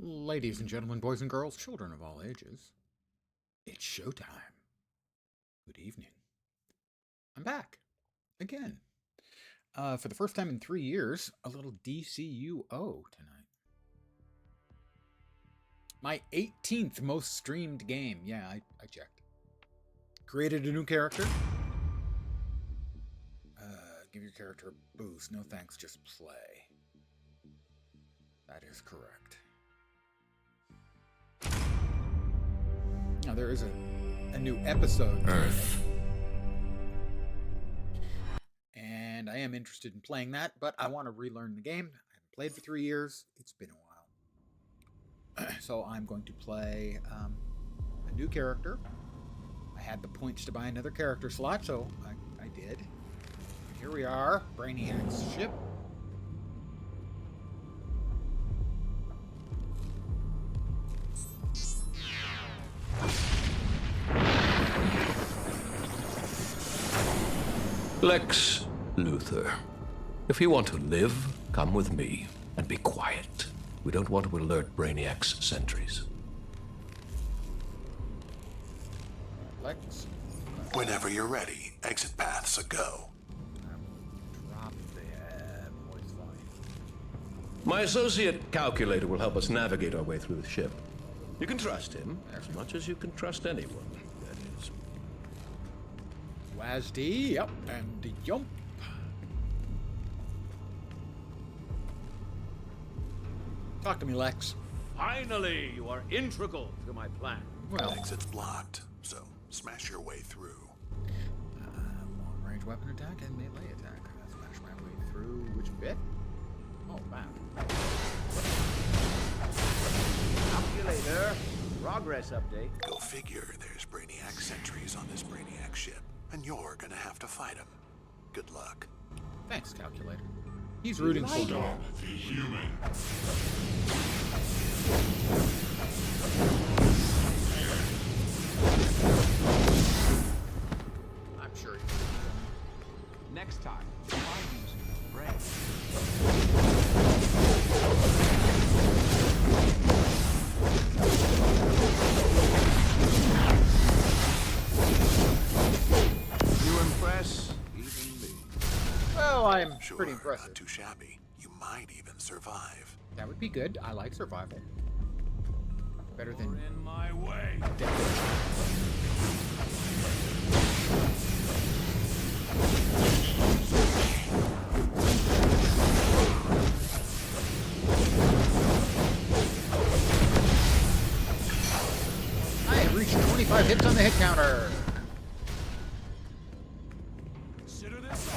Ladies and gentlemen, boys and girls, children of all ages, it's showtime. Good evening. I'm back. Again. For the first time in 3 years, a little DCUO tonight. My 18th most streamed game. Yeah, I checked. Created a new character. Give your character a boost. No thanks, just play. That is correct. Now there is a new episode. Earth. And I am interested in playing that, but I want to relearn the game. I haven't played for 3 years. It's been a while. So I'm going to play a new character. I had the points to buy another character slot, so I did. Here we are, Brainiac's ship. Lex Luthor, if you want to live, come with me and be quiet. We don't want to alert Brainiac's sentries. Lex. Whenever you're ready, exit paths a go. Drop the voice volume. My associate Calculator will help us navigate our way through the ship. You can trust him as much as you can trust anyone, that is. WASD, yep, and the jump. Talk to me, Lex. Finally, you are integral to my plan. Well, Exit's blocked, so smash your way through. long-range weapon attack and melee attack. Smash my way through which bit? Oh, map. Calculator, progress update. Go figure, there's Brainiac sentries on this Brainiac ship, and you're gonna have to fight them. Good luck. Thanks, Calculator. He's rooting for me. Stop the human. I'm sure he Next time, try using your brain. You impress even me. Well, I'm Sure, pretty impressive. not too shabby. You might even survive. That would be good. I like survival. Better than You're in my way. I have reached 25 hits on the hit counter. Consider this.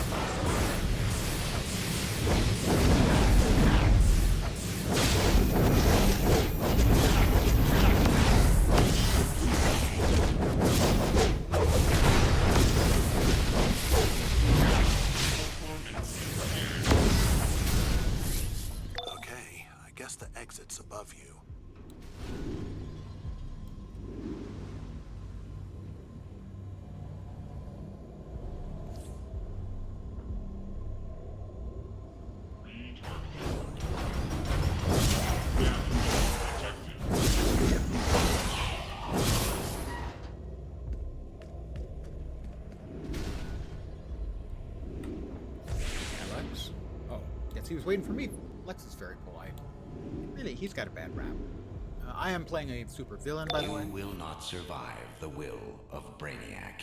Okay, I guess the exit's above you. Lex? Oh, guess he was waiting for me. Lex is very polite. Really, he's got a bad rap. I am playing a super villain, by the way. You will not survive the will of Brainiac.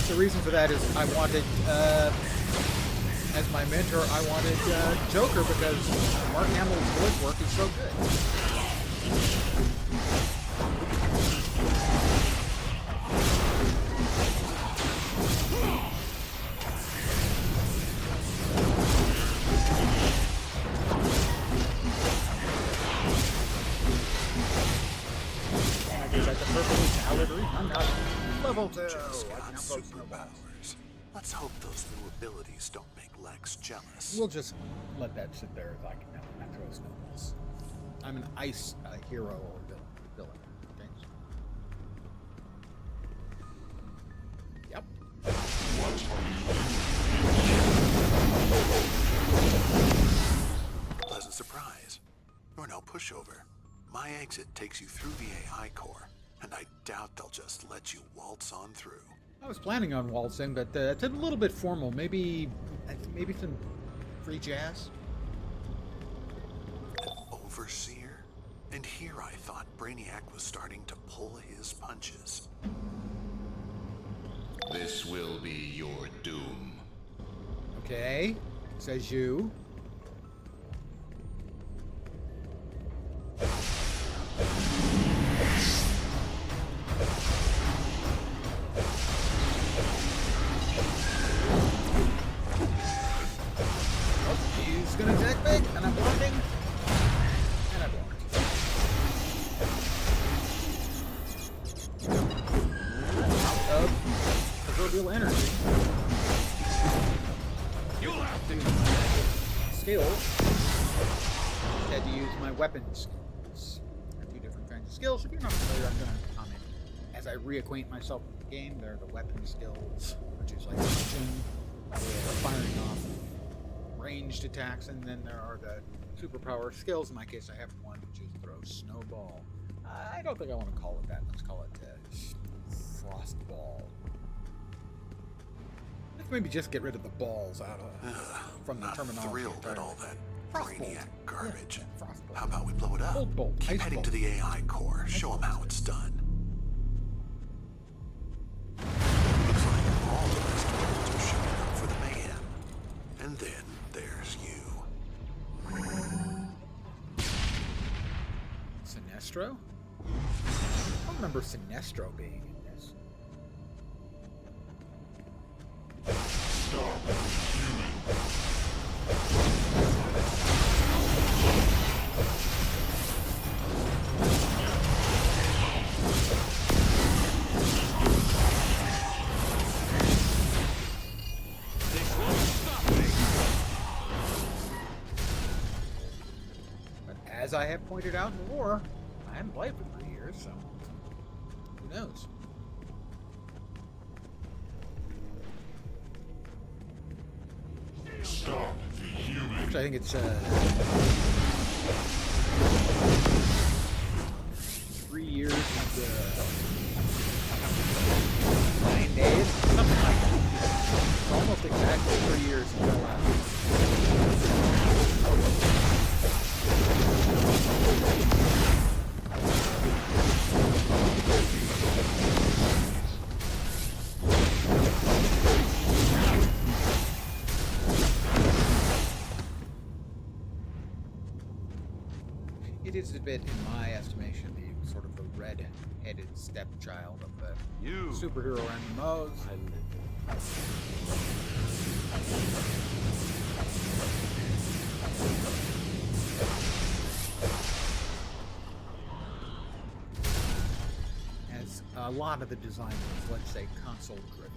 The reason for that is I wanted, as my mentor, I wanted Joker because Mark Hamill's voice work is so good. And I guess that's a perfectly valid reason. I'm not level 2. Just I can got upload snowballs. superpowers. Let's hope those new abilities don't make Lex jealous. We'll just let that sit there as I can not throw snowballs. I'm an ice hero or villain. Okay? Yep. Pleasant surprise. pushover. My exit takes you through the AI core, and I doubt they'll just let you waltz on through. I was planning on waltzing, but it's a little bit formal. Maybe some free jazz. An overseer? And here I thought Brainiac was starting to pull his punches. This will be your doom. Okay, says you. He's gonna attack big, and I'm blocking, and I blocked. Out of proverbial energy. You'll have to. Skills. Had to use my weapon skills. There are two different kinds of skills. If you're not familiar, I'm gonna comment as I reacquaint myself with the game. There are the weapon skills, which is like punching, firing off ranged attacks, and then there are the superpower skills. In my case, I have one which is throw snowball. I don't think I want to call it that. Let's call it frostball. Let's maybe just get rid of the balls out of from the Not terminology. thrilled at all that Brainiac garbage. Yeah, frostball. How about we blow it up? Cold bolt, Keep ice heading bolt. to the AI core. Show them how it's done. Looks like all the rest of us are showing up for the mayhem. And then there's you. Sinestro? I don't remember Sinestro being in this. But as I have pointed out before, I haven't played for 3 years, so who knows? Actually, I think it's 3 years and 9 days, something like that. It's almost exactly 3 years since I last. It is a bit, in my estimation, the sort of the red-headed stepchild of the superhero MMOs. As a lot of the design was, let's say, console-driven.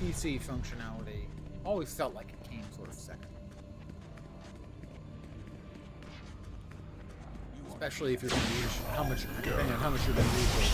PC functionality always felt like it came sort of second. Especially if you're going to use depending on how much you're going to use those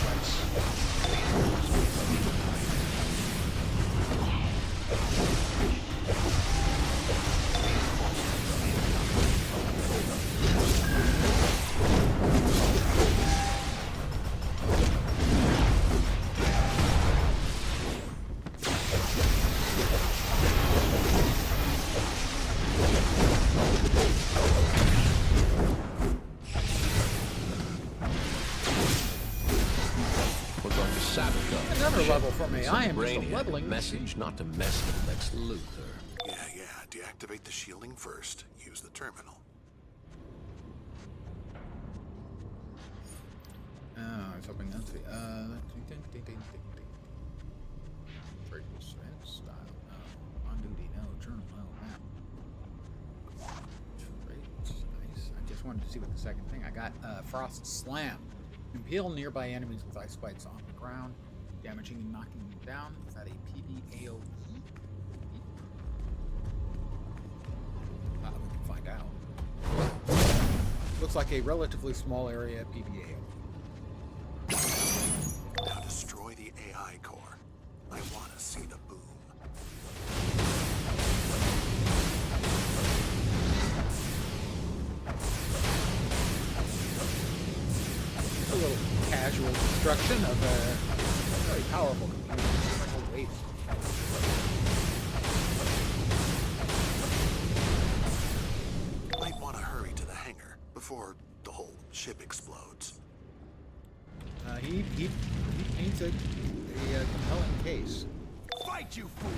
Another level for me. I am just a leveling message not to mess with Lex Luthor. Yeah. Deactivate the shielding first. Use the terminal. Oh, I was hoping that's the Trade style. No. On duty, no. Journal, no. Map. Nice. I just wanted to see what the second thing I got. Frost Slam. Impale nearby enemies with ice spikes on the ground, damaging and knocking them down. Is that a PvAOE? We can find out. Looks like a relatively small area PvAOE. AI core. I want to see the boom. A little casual destruction of a very powerful computer. Oh, wait. Might want to hurry to the hangar before the whole ship explodes. He paints a compelling case. Fight, you fool!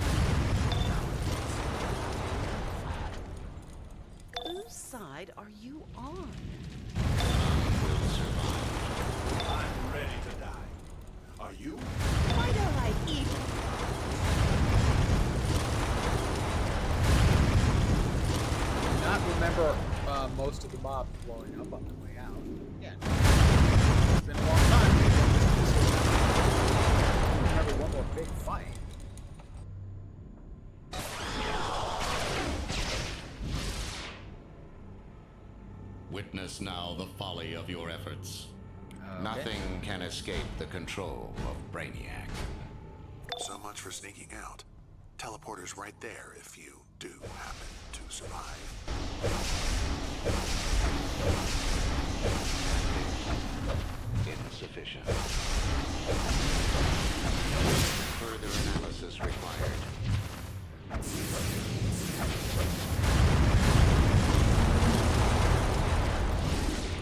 Whose side are you on? I'm ready to die. Are you? Why don't I eat? Not remember most of the mob blowing up on the way out. Yeah. It's been a long time. Maybe I don't remember one more big fight. Witness now the folly of your efforts. Okay. Nothing can escape the control of Brainiac. So much for sneaking out. Teleporter's right there if you do happen to survive. Insufficient. Further analysis required.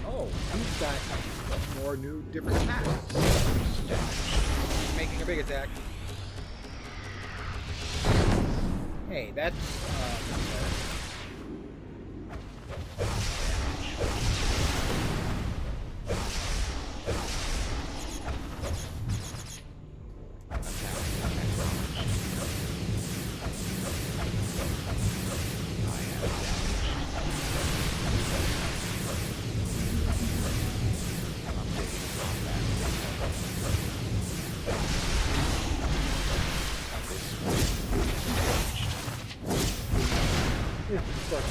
Oh, he's got more new, different attacks. Making a big attack. Hey, that's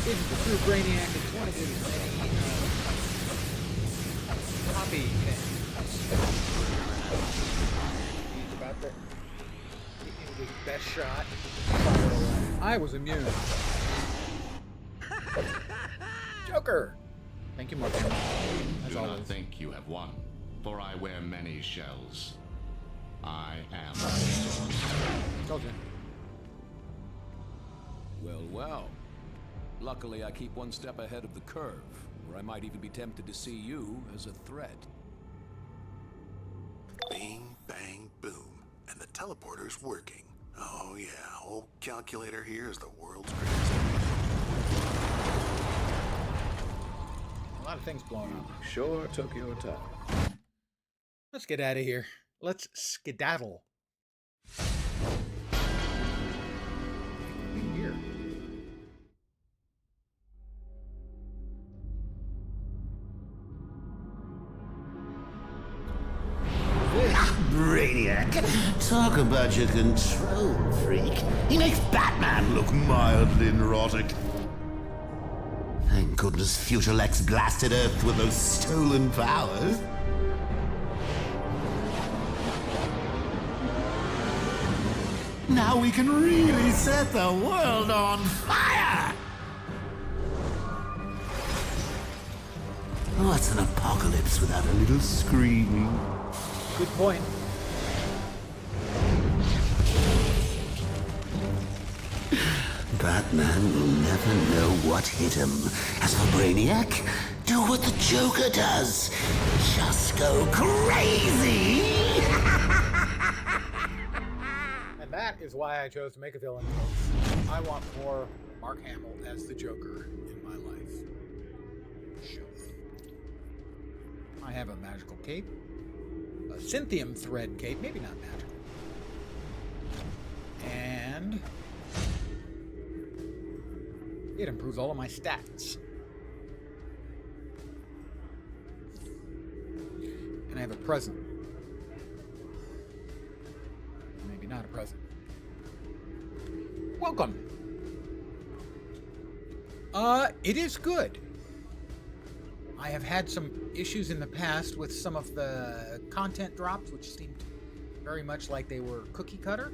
isn't the true Brainiac. It's one of his many copy things. He's about to get his best shot. I was immune. Joker! Thank you, Morgan. As Do always. not think you have won, for I wear many shells. I am. Told you. Well, well. Luckily, I keep one step ahead of the curve, or I might even be tempted to see you as a threat. Bing, bang, boom. And the teleporter's working. Oh yeah, old calculator here is the world's greatest. A lot of things blowing up. Sure took your time. Let's get out of here. Let's skedaddle. Here. Brainiac, talk about your control freak. He makes Batman look mildly neurotic. Thank goodness Future Lex blasted Earth with those stolen powers. Now we can really set the world on fire! What's an apocalypse without a little screaming? Good point. Batman will never know what hit him. As for Brainiac, do what the Joker does. Just go crazy! And that is why I chose to make a villain. I want more Mark Hamill as the Joker in my life. Sure. I have a magical cape. A Synthium thread cape, maybe not magical. And it improves all of my stats. And I have a present. Maybe not a present. Welcome. It is good. I have had some issues in the past with some of the content drops, which seemed very much like they were cookie cutter,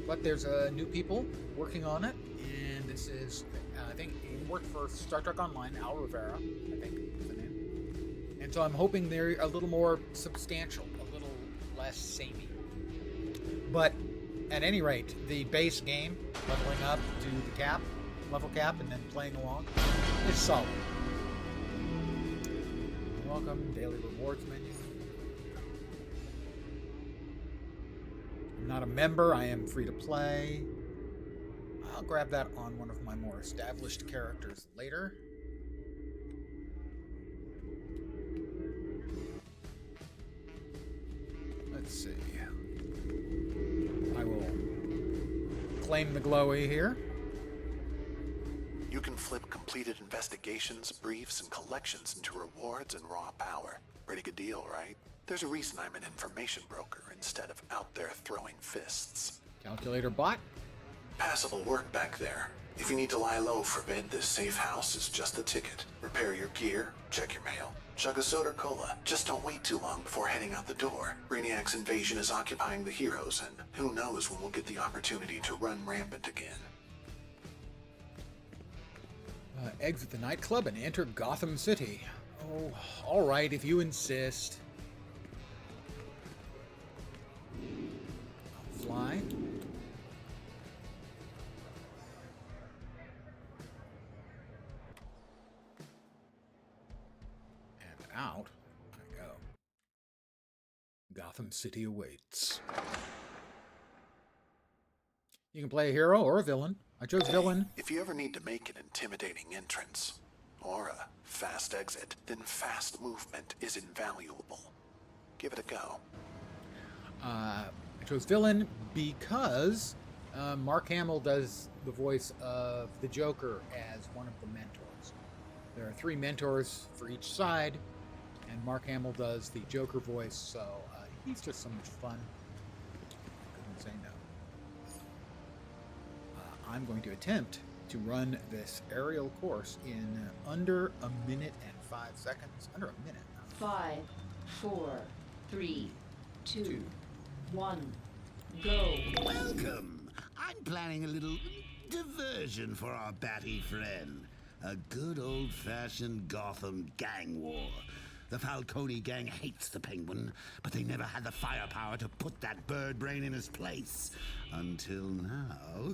but there's new people working on it, and this is, I think, he worked for Star Trek Online, Al Rivera, I think is the name. And so I'm hoping they're a little more substantial, a little less samey. But at any rate, the base game, leveling up to the level cap, and then playing along, is solid. Welcome, daily rewards menu. I'm not a member, I am free to play. I'll grab that on one of my more established characters later. Let's see. I will claim the glowy here. You can flip completed investigations, briefs, and collections into rewards and raw power. Pretty good deal, right? There's a reason I'm an information broker instead of out there throwing fists. Calculator bot. Passable work back there. If you need to lie low for a bit, this safe house is just the ticket. Repair your gear, check your mail, chug a soda cola. Just don't wait too long before heading out the door. Brainiac's invasion is occupying the heroes, and who knows when we'll get the opportunity to run rampant again. Exit the nightclub and enter Gotham City. Oh, alright, if you insist. I'll fly. And out I go. Gotham City awaits. You can play a hero or a villain. I chose villain. If you ever need to make an intimidating entrance, or a fast exit, then fast movement is invaluable. Give it a go. I chose villain because Mark Hamill does the voice of the Joker as one of the mentors. There are 3 mentors for each side, and Mark Hamill does the Joker voice, so he's just so much fun. I couldn't say no. I'm going to attempt to run this aerial course in under a minute and 5 seconds. Under a minute. 5, 4, 3, 2, 1, go. Welcome. I'm planning a little diversion for our batty friend. A good old-fashioned Gotham gang war. The Falcone gang hates the Penguin, but they never had the firepower to put that bird brain in his place. Until now,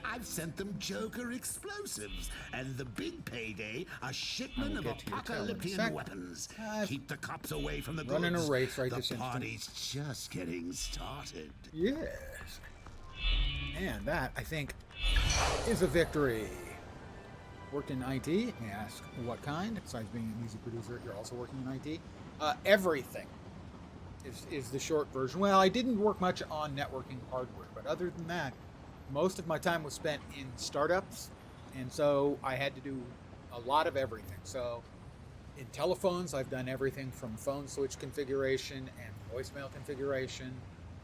I've sent them Joker explosives, and the big payday, a shipment of apocalyptic weapons. Keep the cops away from the goods. Running a race right this The instant. party's just getting started. Yes. And that, I think, is a victory. Worked in IT. May I ask what kind? Besides being a music producer, you're also working in IT. Everything is the short version. Well, I didn't work much on networking hardware, but other than that, most of my time was spent in startups, and so I had to do a lot of everything. So in telephones, I've done everything from phone switch configuration and voicemail configuration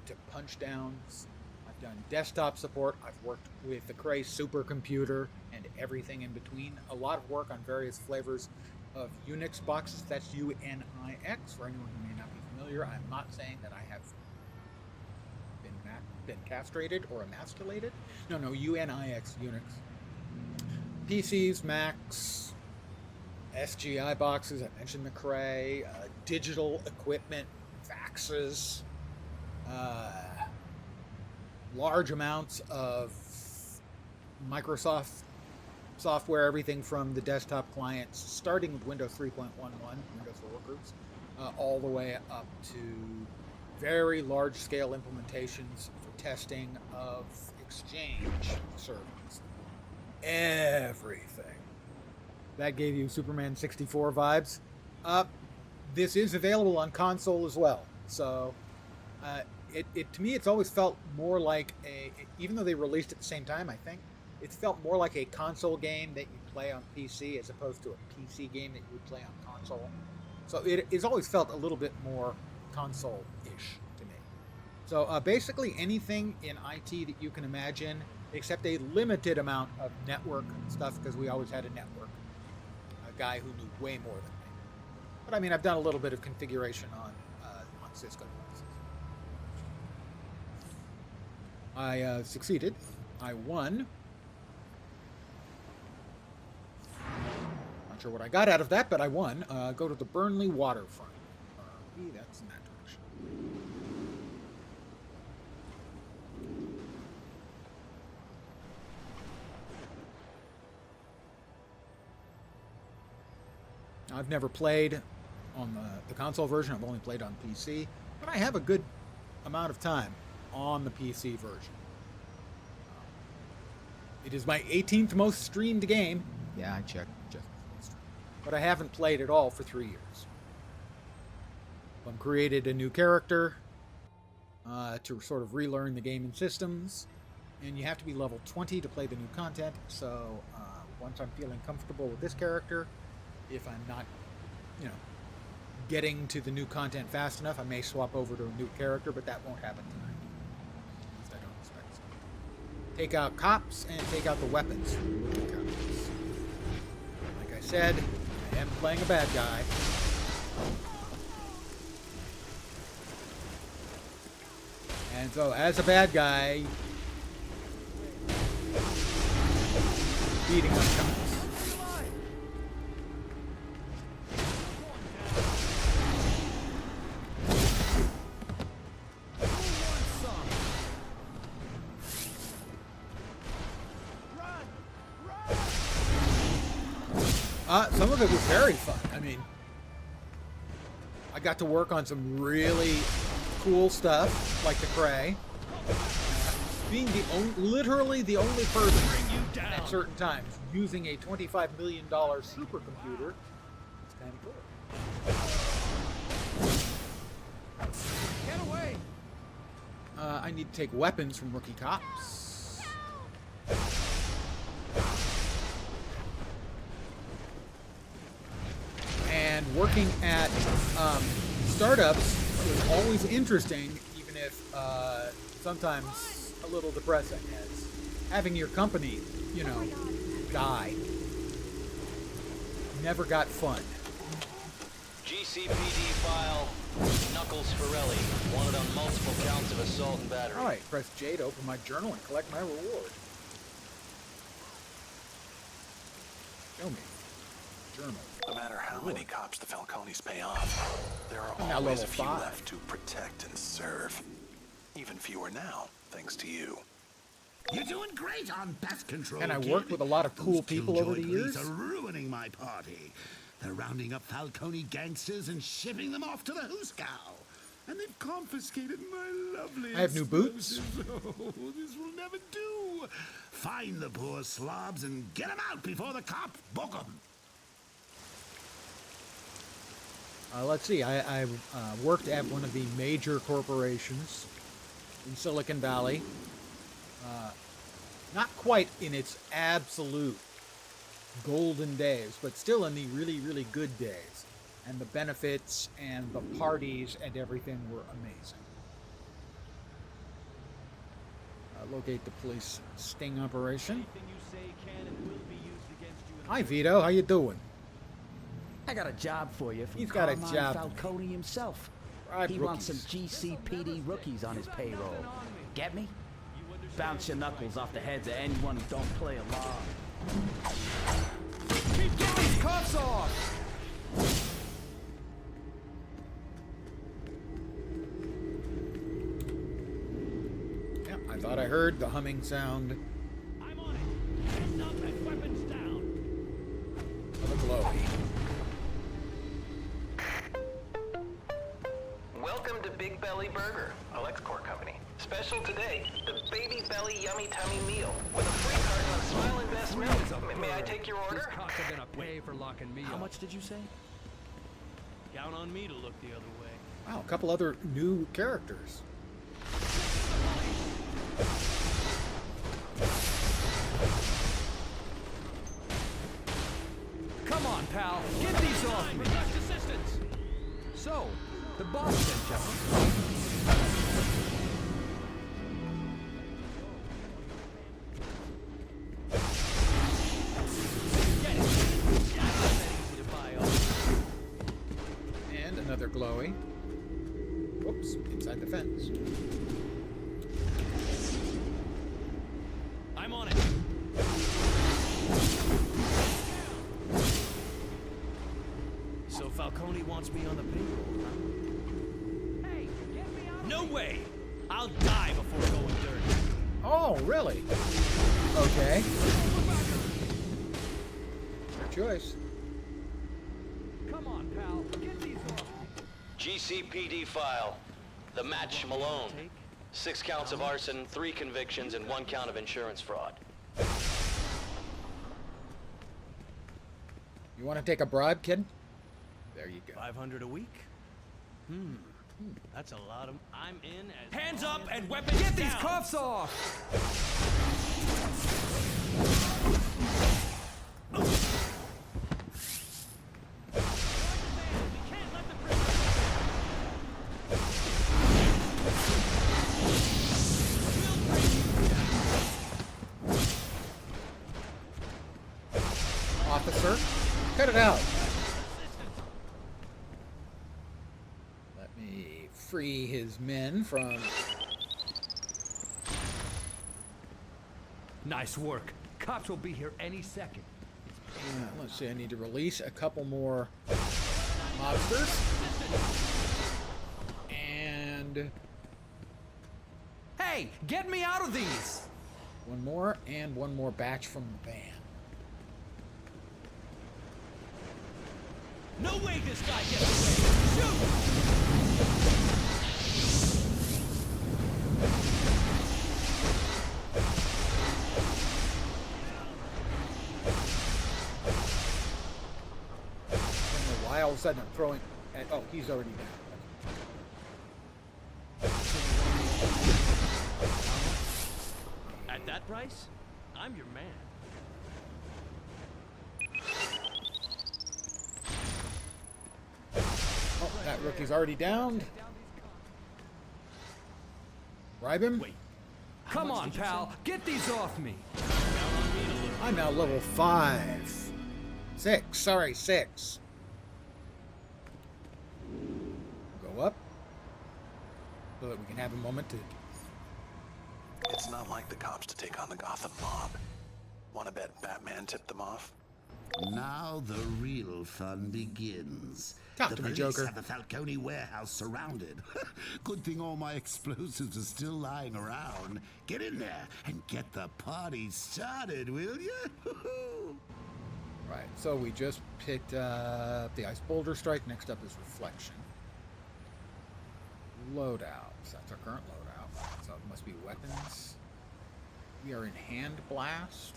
to punch downs. I've done desktop support. I've worked with the Cray supercomputer and everything in between. A lot of work on various flavors of Unix boxes. That's UNIX for anyone who may not be familiar. I'm not saying that I have been castrated or emasculated. No, UNIX, Unix. PCs, Macs, SGI boxes. I mentioned the Cray, digital equipment, faxes, large amounts of Microsoft software, everything from the desktop clients, starting with Windows 3.11, Windows for Workers, all the way up to very large-scale implementations for testing of Exchange servers. Everything. That gave you Superman 64 vibes. This is available on console as well, so to me, it's always felt more like even though they released at the same time, I think, it felt more like a console game that you play on PC as opposed to a PC game that you would play on console. So it's always felt a little bit more console-ish to me. So basically anything in IT that you can imagine, except a limited amount of network stuff, because we always had a network guy who knew way more than me. But I mean, I've done a little bit of configuration on Cisco devices. I succeeded. I won. Not sure what I got out of that, but I won. Go to the Burnley waterfront. That's in that direction. I've never played on the console version. I've only played on PC, but I have a good amount of time on the PC version. It is my 18th most streamed game. Yeah, I checked. But I haven't played at all for 3 years. I've created a new character to sort of relearn the game and systems. And you have to be level 20 to play the new content. So once I'm feeling comfortable with this character, if I'm not, getting to the new content fast enough, I may swap over to a new character, but that won't happen tonight. At least I don't expect so. Take out cops and take out the weapons from the cops. Like I said, I am playing a bad guy. And so, as a bad guy, beating up cops. Some of it was very fun. I mean, I got to work on some really cool stuff, like the Cray. Being literally the only person at certain times using a $25 million supercomputer. It's kind of cool. Get away! I need to take weapons from rookie cops. And working at startups is always interesting, even if sometimes a little depressing, as having your company, die. Never got fun. GCPD file, Knuckles Forelli, wanted on multiple counts of assault and battery. Alright, press J to open my journal and collect my reward. Show me. Journal. No matter how many cops the Falcones pay off, there are now always level a few 5. left to protect and serve. Even fewer now, thanks to you. You're doing great on pest control. And I kid. worked with a lot of cool Those people over the killjoy police years. are ruining my party. They're rounding up Falcone gangsters and shipping them off to the Hooskow. And they've confiscated my lovely I have new boots. explosives. Oh, this will never do. Find the poor slobs and get them out before the cops book them. Let's see, I worked at one of the major corporations in Silicon Valley. Not quite in its absolute golden days, but still in the really, really good days. And the benefits and the parties and everything were amazing. Locate the police sting operation. Hi Vito, how you doing? I got a job for you from He's got a Carmine job. Falcone himself. Bribe He wants some rookies. GCPD rookies on his payroll. Get me? Bounce your knuckles off the heads of anyone who don't play along. Keep getting these cuffs off! Yeah, I thought I heard the humming sound I'm on it. Hands up and weapons down. of a glowy. Welcome to Big Belly Burger, a LexCorp company. Special today, the Baby Belly Yummy Tummy Meal with a free carton of Smile and Best Milk. May I take your These order? cops are gonna pay for locking me How up. much did you say? Count on me to look the other way. Wow, a couple other new characters. Come on, pal. Get these off me. Request assistance. So, the boss sent you. Get it. That's not easy to buy off. And another glowy. Whoops, inside the fence. Hey, get me out. No way! I'll die before going dirty. Oh, really? Okay. Your choice. Come on, pal. Get these off me. GCPD file. The Match Malone. 6 counts of arson, 3 convictions, and 1 count of insurance fraud. You want to take a bribe, kid? There you go. 500 a week? That's a lot of... I'm in as... Hands up and weapons down! Get these cuffs off! Officer, cut it out. Let me free his men from... Nice work. Cops will be here any second. let's see, I need to release a couple more mobsters. And... Hey, get me out of these! one more, and one more batch from the van. No way this guy gets away! Shoot! I don't know why all of a sudden I'm throwing... oh, he's already down. At that price, I'm your man. Oh, that rookie's already downed. Bribe him? Wait. Come on, pal. Get these off me. I'm now level 5. 6. Sorry, 6. Go up. So that we can have a moment to... It's not like the cops to take on the Gotham mob. Want to bet Batman tipped them off? Now the real fun begins. Talk the to me, police Joker. have the Falcone warehouse surrounded. Good thing all my explosives are still lying around. Get in there and get the party started, will you? Right, so we just picked up the Ice Boulder Strike. Next up is Reflection. Loadouts. That's our current loadout. So it must be weapons. We are in Hand Blast.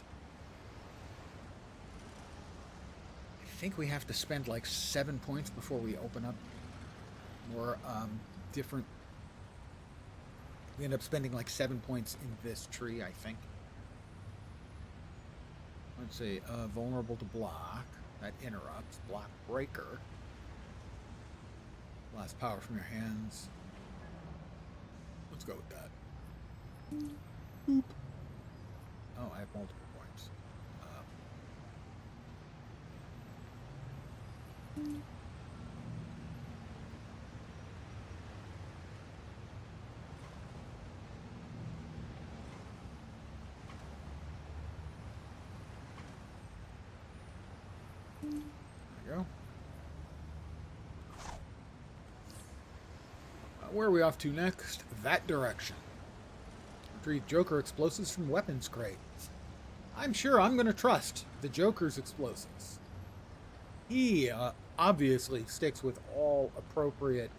I think we have to spend like 7 points before we open up more different... We end up spending like 7 points in this tree, I think. Let's see, vulnerable to block. That interrupts. Block breaker. Blast power from your hands. Let's go with that. Boop. Oh, I have multiple points. There we go. Where are we off to next? That direction. Retrieve Joker explosives from weapons crate. I'm sure I'm going to trust the Joker's explosives. He obviously sticks with all appropriate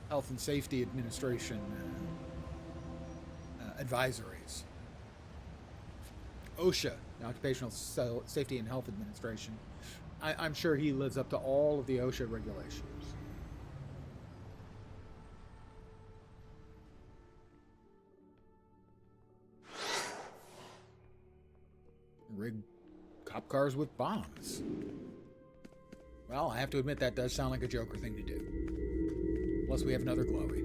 Health and Safety Administration advisories. OSHA, the Occupational Safety and Health Administration. I'm sure he lives up to all of the OSHA regulations. Rig cop cars with bombs. Well, I have to admit that does sound like a Joker thing to do. Plus we have another glowy.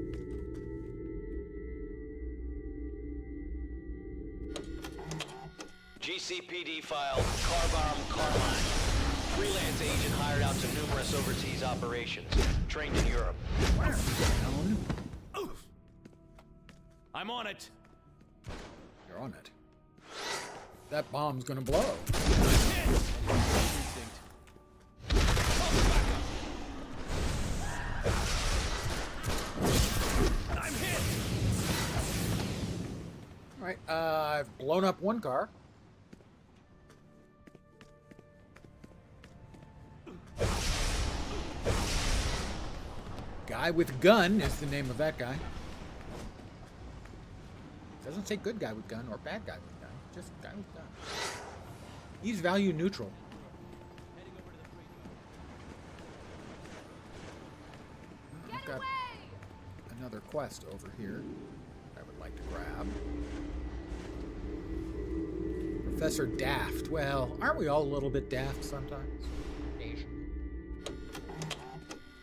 GCPD file, car bomb Carmine. Freelance agent hired out to numerous overseas operations. Trained in Europe. I'm on it. You're on it. That bomb's gonna blow. Alright, I've blown up one car. Guy with gun is the name of that guy. Doesn't say good guy with gun or bad guy with gun. Just guy with gun. He's value neutral. I've got another quest over here I would like to grab. Professor Daft. Well, aren't we all a little bit daft sometimes?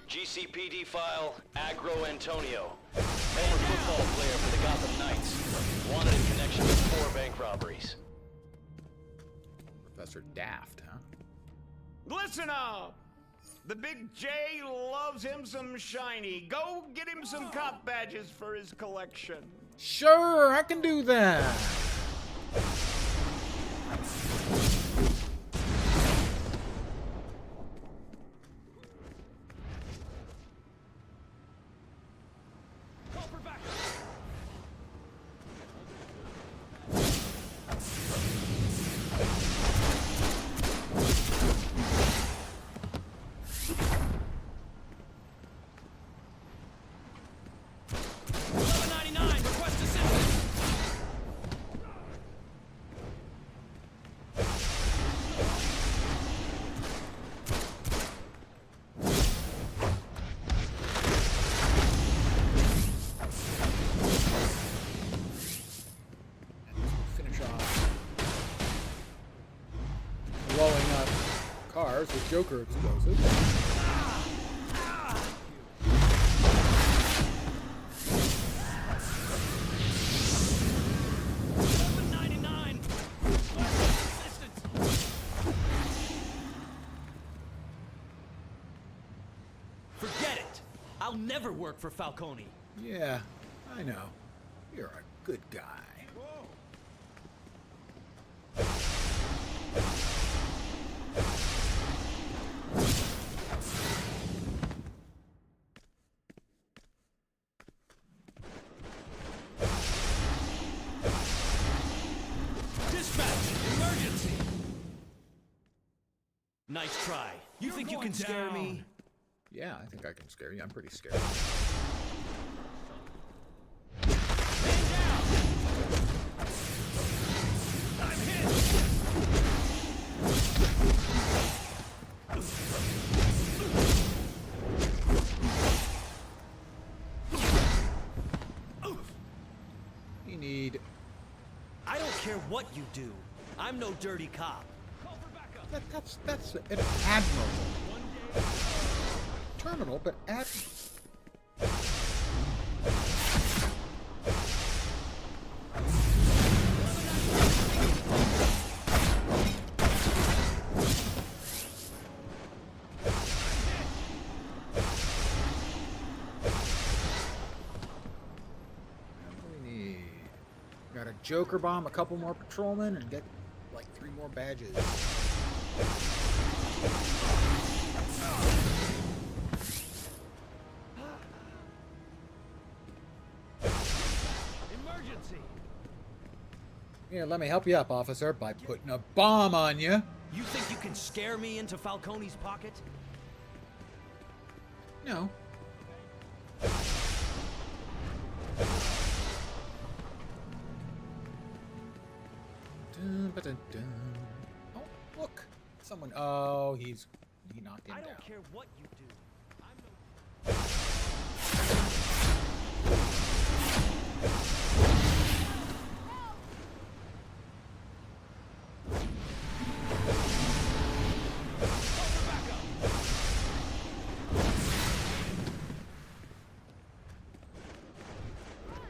GCPD file, Agro Antonio. Former football player for the Gotham Knights. Wanted in connection with 4 bank robberies. Professor Daft, huh? Listen up! The Big J loves him some shiny. Go get him some cop badges for his collection. Sure, I can do that. Blowing up cars with Joker explosives. Forget it! I'll never work for Falcone. Yeah, I know. You're a good guy. Nice try. You think you can scare me? Yeah, I think I can scare you. I'm pretty scared. I'm hit! You need... I don't care what you do. I'm no dirty cop. That's an admirable terminal, but admirable. Got a Joker bomb, a couple more patrolmen, and get like 3 more badges. Emergency! Here, let me help you up, officer, by putting a bomb on you. You think you can scare me into Falcone's pocket? No. Dun, ba, dun, dun. Oh, look. Someone. Oh, he knocked him down. I don't care what you do. I'm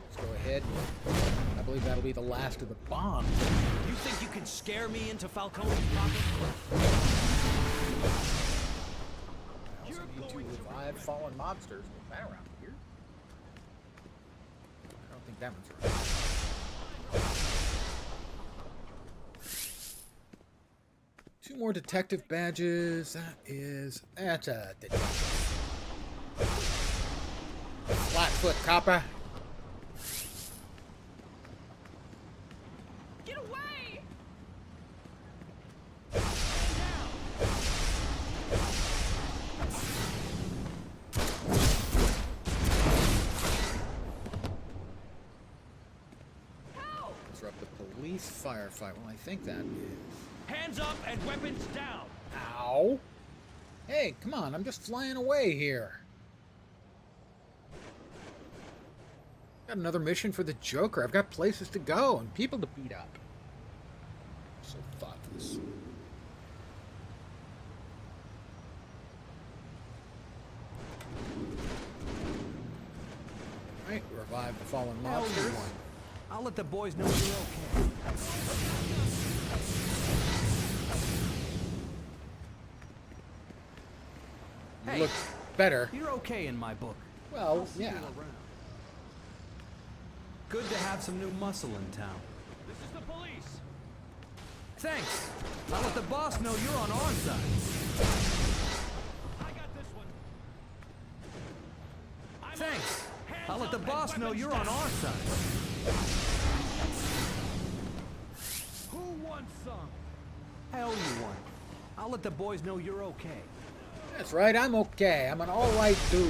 Let's go ahead. I believe that'll be the last of the bombs. You think you can scare me into Falcone's pocket? I also need to revive fallen mobsters. Is that around here? I don't think that one's right. 2 more detective badges. That's a detective. Flatfoot copper. police firefight. Well, I think that is. Hands up and weapons down. Ow! Hey, come on, I'm just flying away here. Got another mission for the Joker. I've got places to go and people to beat up. So thoughtless. Alright, revive the fallen mobsters. I'll let the boys know you're okay. You Hey, look better. You're okay in my book. Well, yeah. Good to have some new muscle in town. This is the police. Thanks. I'll let the boss know you're on our side. I got this one. Thanks. I'll let the boss know you're on our side. Who wants some? I owe you one. I'll let the boys know you're okay. That's right, I'm okay. I'm an alright dude.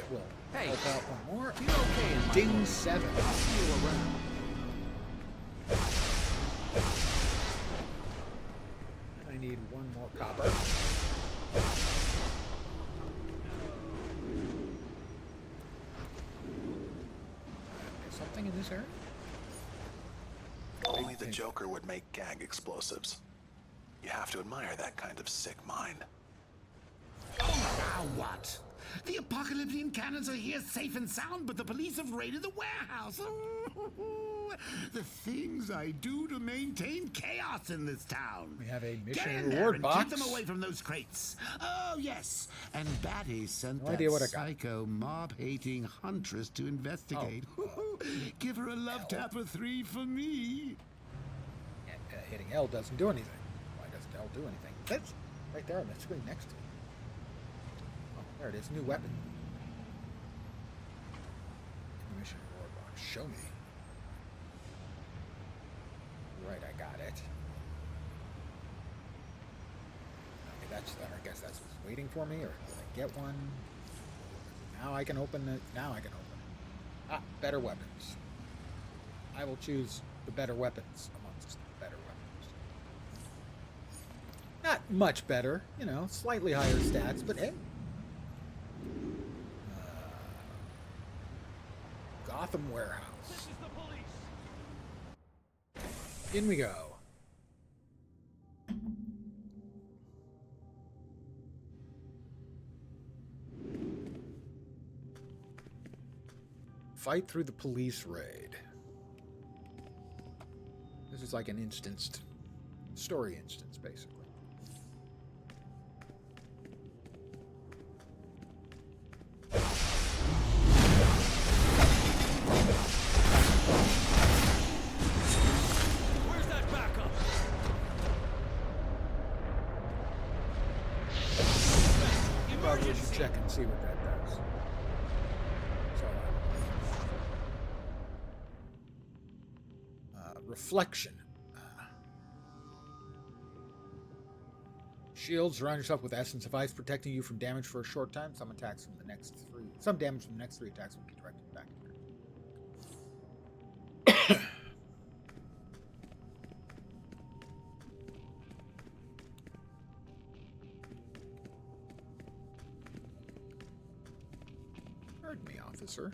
We'll help out one more. You're okay in my Ding book. 7. I'll see you around. I need one more copper. Something in this area? Only the Joker would make gag explosives. You have to admire that kind of sick mind. Now what? The apocalyptic cannons are here safe and sound, but the police have raided the warehouse. The things I do to maintain chaos in this town. We have a Get mission in there reward and box. keep them away from those crates. Oh, yes. And Batty sent No that idea what I got. psycho mob-hating huntress to investigate. Give her a love tap or 3 for me. Hitting L doesn't do anything. Why doesn't L do anything? That's right there on the screen next to it. Oh, there it is. New weapon. Mission reward box. Show me. Right, I got it. Okay, that's there. I guess that's what's waiting for me, or did I get one? Now I can open it. Now I can open it. Ah, better weapons. I will choose the better weapons amongst the better weapons. Not much better, you know, slightly higher stats, but hey. Gotham Warehouse. This is the police. In we go. Fight through the police raid. This is like an instanced story instance, basically. Where's that backup? Probably should check and see what that does. So, reflection. Shield, surround yourself with essence of ice, protecting you from damage for a short time. Some attacks from the next 3. Some damage from the next 3 attacks will be directed back at you. Pardon me, officer.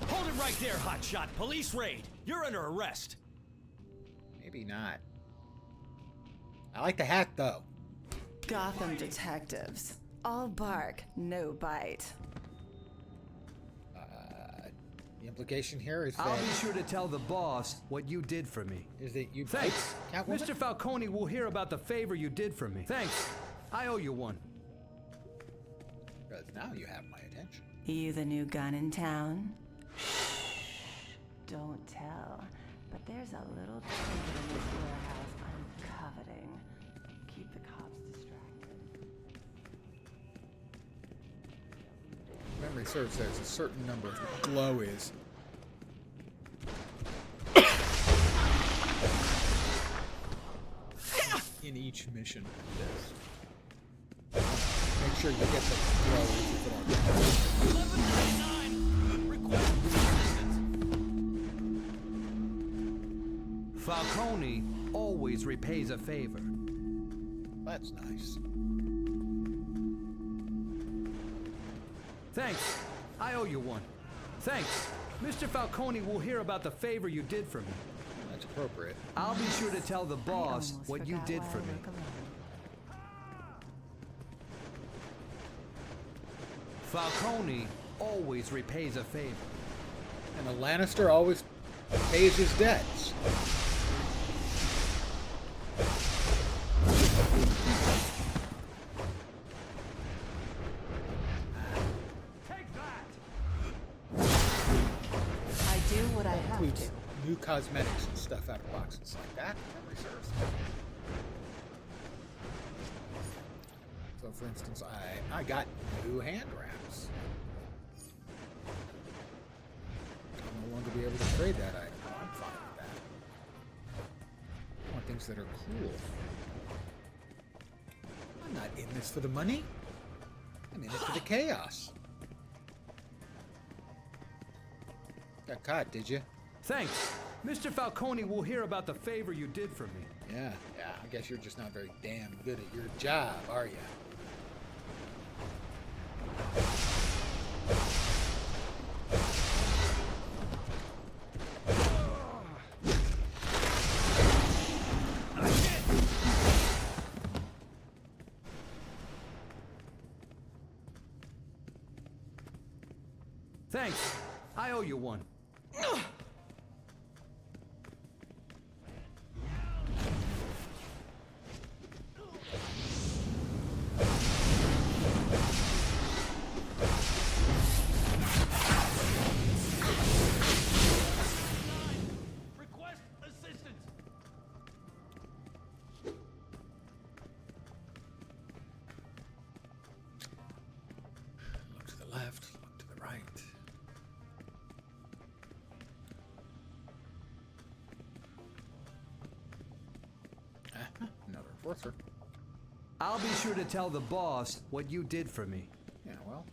Hold it right there, hotshot. Police raid. You're under arrest. Maybe not. I like the hat, though. Gotham detectives. All bark, no bite. The implication here is I'll that... be sure to tell the boss what you did for me. Is that you... Thanks. Catwoman? Mr. Falcone will hear about the favor you did for me. Thanks. I owe you one. Because now you have my attention. You the new gun in town? Shh. Don't tell. But there's a little trinket in this warehouse I'm coveting. Keep the cops distracted. Memory serves, there's a certain number of glow is. In each mission like this. sure you get the throwers if it all counts. 1199. Request assistance. Falcone always repays a favor. That's nice. Thanks. I owe you one. Thanks. Mr. Falcone will hear about the favor you did for me. That's appropriate. I'll be sure to tell the boss almost what you forgot did why for I me. work alone. Falcone always repays a favor. And a Lannister always pays his debts. Take that! I do what I have Includes to. new cosmetics and stuff out of boxes like that. That reserves. So, for instance, I got new hand wraps. I'll no longer be able to trade that item. I'm fine with that. I want things that are cool. I'm not in this for the money. I'm in it for the chaos. Got caught, did you? Thanks. Mr. Falcone will hear about the favor you did for me. Yeah. I guess you're just not very damn good at your job, are you? Thanks. I owe you one. Request assistance. Look to the left, look to the right. Another enforcer. I'll be sure to tell the boss what you did for me. Yeah, well.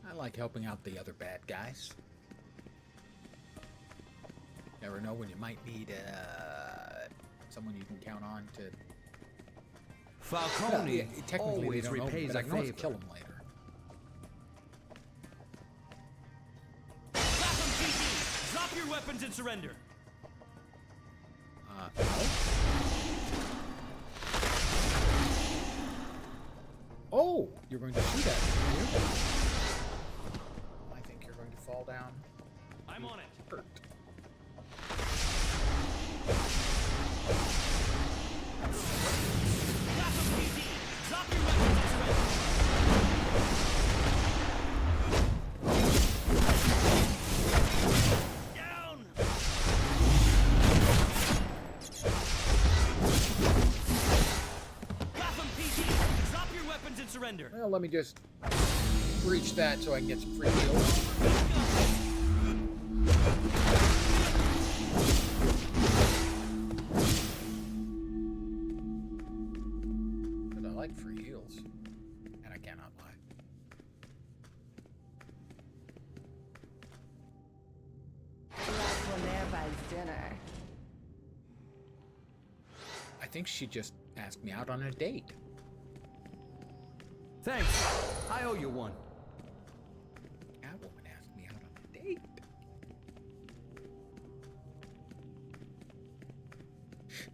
I like helping out the other bad guys. Never know when you might need someone you can count on to. Falcone Yeah, technically always they don't know, repays but I a can always favor. kill him later. Gotham PD, drop your weapons and surrender. No? Oh, you're going to shoot at me, are you? I think you're going to fall down. I'm on it. Hurt. Gotham PD, drop your weapons and surrender. Down. Gotham PD, drop your weapons and surrender. Well, let me just breach that so I can get some free heals. But I like free heals. And I cannot lie. Last one there buys dinner. I think she just asked me out on a date. Thanks. I owe you one. That woman asked me out on a date.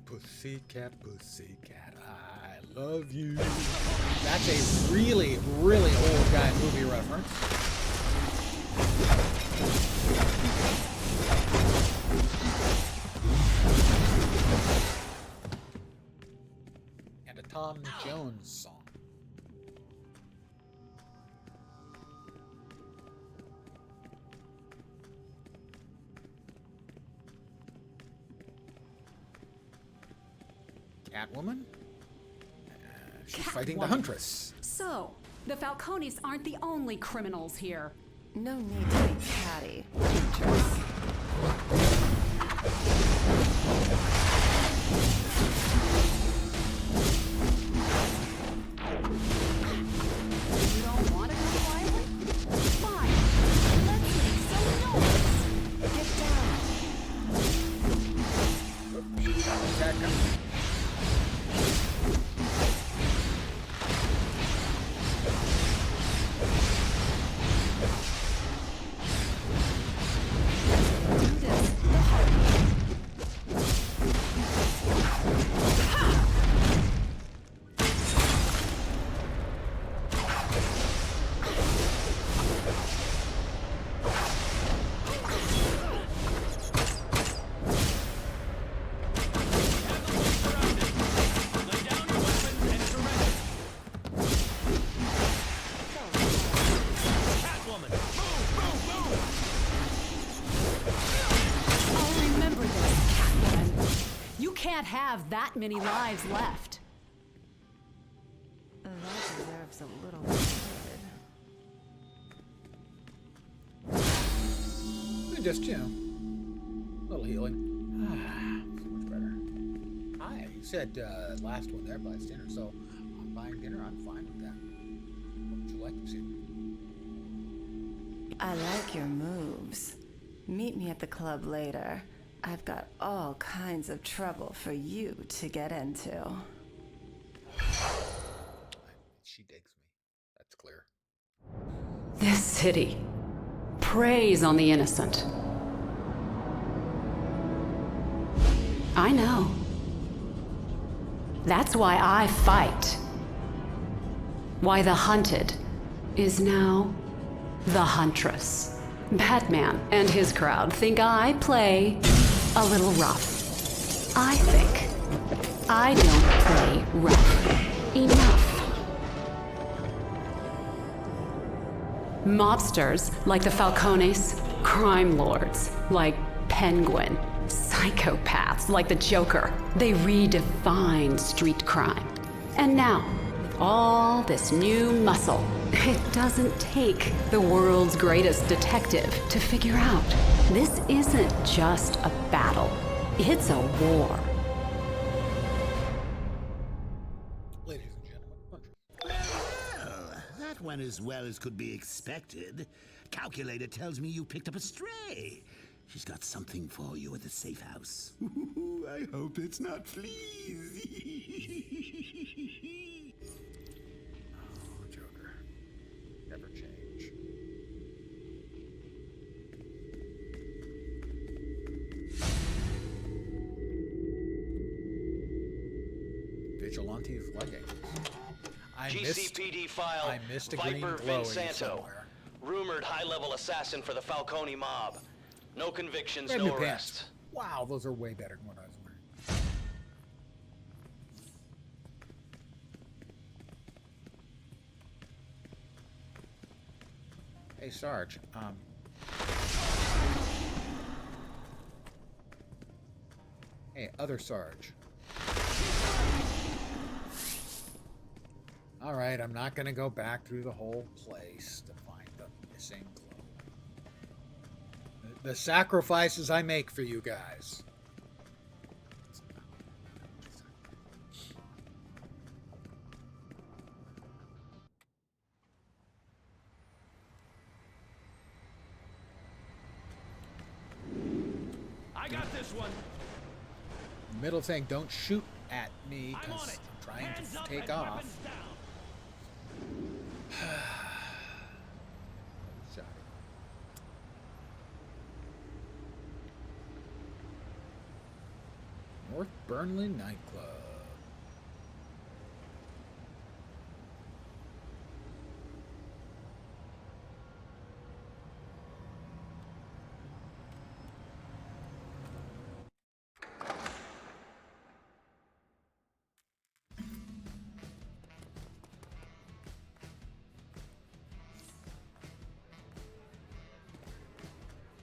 Pussycat, pussycat, I love you. That's a really, really old guy movie reference. And a Tom Jones song. Catwoman? She's fighting the Catwoman. Huntress. So, the Falcones aren't the only criminals here. No need to be catty, Huntress. can't have that many lives left. That deserves a little bit. Just, you know, a little healing. So much better. Hi, you said last one there buys dinner, so I'm buying dinner. I'm fine with that. What would you like to see? I like your moves. Meet me at the club later. I've got all kinds of trouble for you to get into. She digs me. That's clear. This city preys on the innocent. I know. That's why I fight. Why the hunted is now the huntress. Batman and his crowd think I play a little rough. I think I don't play rough enough. Mobsters like the Falcones, crime lords like Penguin, psychopaths like the Joker, they redefine street crime. And now, with all this new muscle, it doesn't take the world's greatest detective to figure out this isn't just a battle, it's a war. Ladies and gentlemen, Well, that went as well as could be expected. Calculator tells me you picked up a stray. She's got something for you at the safe house. I hope it's not fleas. oh, Joker. Never change. Vigilante's leggings. GCPD file I missed a green Viper glowing Vincenzo. somewhere. Rumored high-level assassin for the Falcone mob. No convictions, Grab no your arrests. pants. Wow, those are way better than what I was wearing. Hey, Sarge. Hey, other Sarge. All right, I'm not going to go back through the whole place to find the missing clothes. The sacrifices I make for you guys. I got this one. Middle saying, don't shoot at me because I'm trying to take off. Shot. North Burnley nightclub.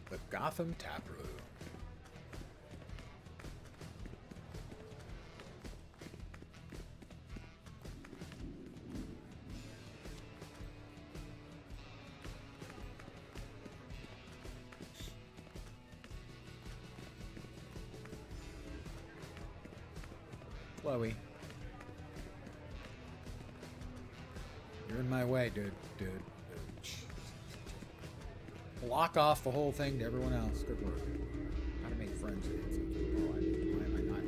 The Gotham Tap Room. Chloe. You're in my way, dude. Block off the whole thing to everyone else. Good work. How to make friends with it. Why am I not?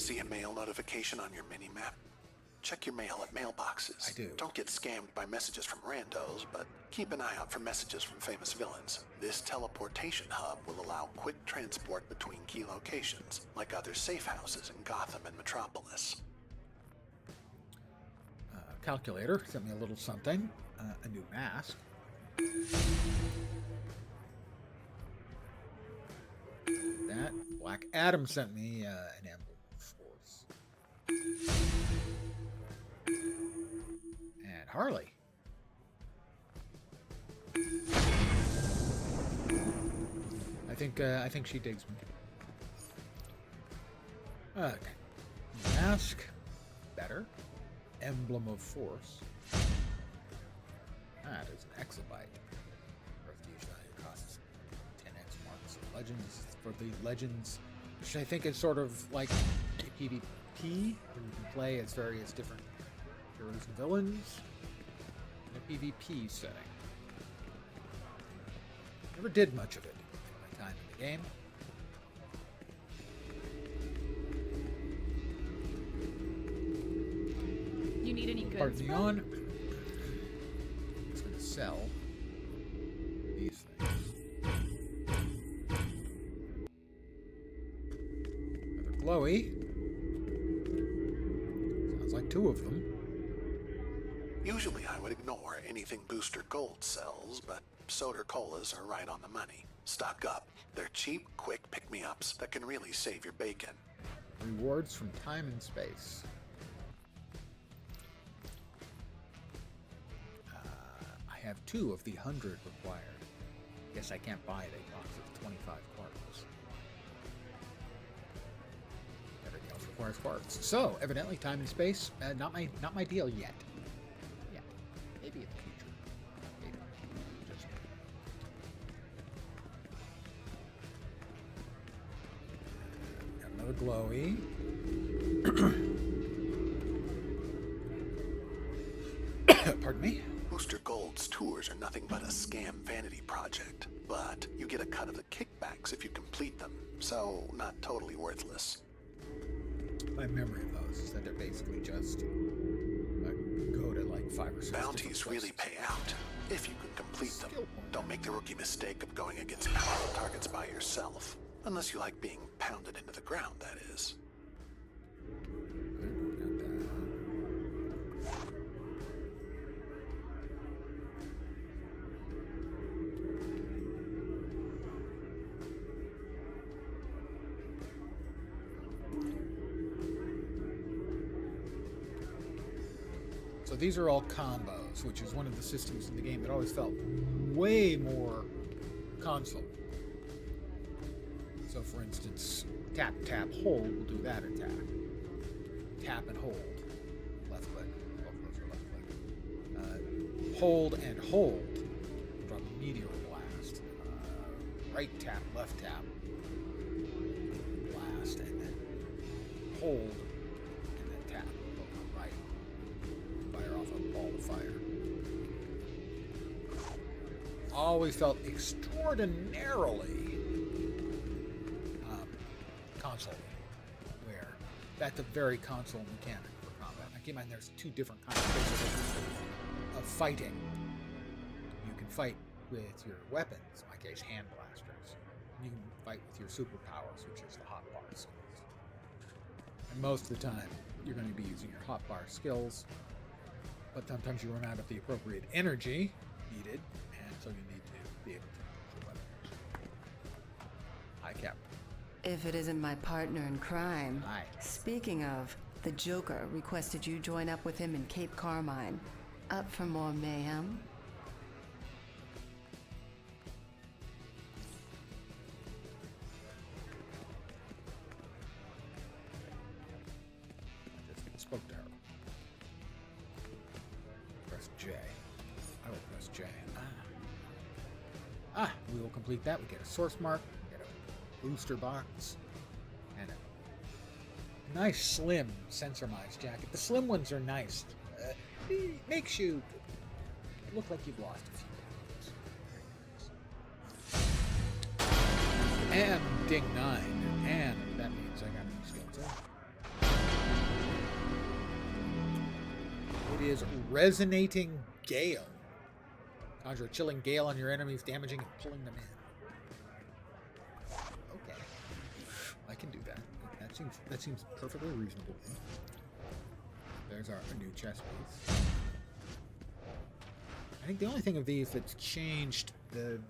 See a mail notification on your mini-map? Check your mail at mailboxes. I do. Don't get scammed by messages from randos, but keep an eye out for messages from famous villains. This teleportation hub will allow quick transport between key locations, like other safe houses in Gotham and Metropolis. Calculator sent me a little something. A new mask. That. Black Adam sent me an emblem of force. And Harley. I think she digs me. Okay. Mask. Better. Emblem of Force. That is an exabyte. Prestige value costs 10x marks. Legends for the Legends, which I think is sort of like a PvP, where you can play as various different heroes and villains in a PvP setting. Never did much of it in my time in the game. You need any goods? Pardon me on. I'm just going to sell these things. Another glowy. Sounds like 2 of them. Usually I would ignore anything Booster Gold sells, but soda colas are right on the money. Stock up. They're cheap, quick pick-me-ups that can really save your bacon. Rewards from time and space. I have 2 of the 100 required. Guess I can't buy a box of 25 quartz. Everything else requires quartz. So, evidently, time and space, not my deal yet. Yeah, maybe in the future. Maybe. Just another glowy. Pardon me. Booster Gold's tours are nothing but a scam vanity project, but you get a cut of the kickbacks if you complete them, so not totally worthless. My memory of those is that they're basically just go to like 5 or 6 Bounties really pay out if you can complete them. Don't make the rookie mistake of going against powerful targets by yourself, unless you like being pounded into the ground, that is. So these are all combos, which is one of the systems in the game that always felt way more console. So for instance, tap, tap, hold will do that attack. Tap and hold. Left click. Both of those are left click. Hold and hold. Drop a meteor blast. Right tap, left tap. Blast, and then hold, and then tap. Right. Fire off a ball of fire. Always felt extraordinarily console, where that's a very console mechanic for combat. Now keep in mind there's 2 different kinds of fighting. You can fight with your weapons, in my case hand blasters. You can fight with your superpowers, which is the hotbar skills. And most of the time you're going to be using your hotbar skills, but sometimes you run out of the appropriate energy needed, and so you need to be able to use your weapons. Hi, Cap. If it isn't my partner in crime. Hi. Speaking of, the Joker requested you join up with him in Cape Carmine. Up for more mayhem? I just spoke to her. Press J. I will press J. We will complete that. We get a source mark, we get a booster box, and a nice slim sensormized jacket. The slim ones are nice. It makes you look like you've lost a few pounds. And ding 9, and that means I got new skills. It is Resonating Gale. Conjure a chilling gale on your enemies, damaging and pulling them in. Okay, I can do that. That seems perfectly reasonable. There's our new chest piece. I think the only thing of these that's changed the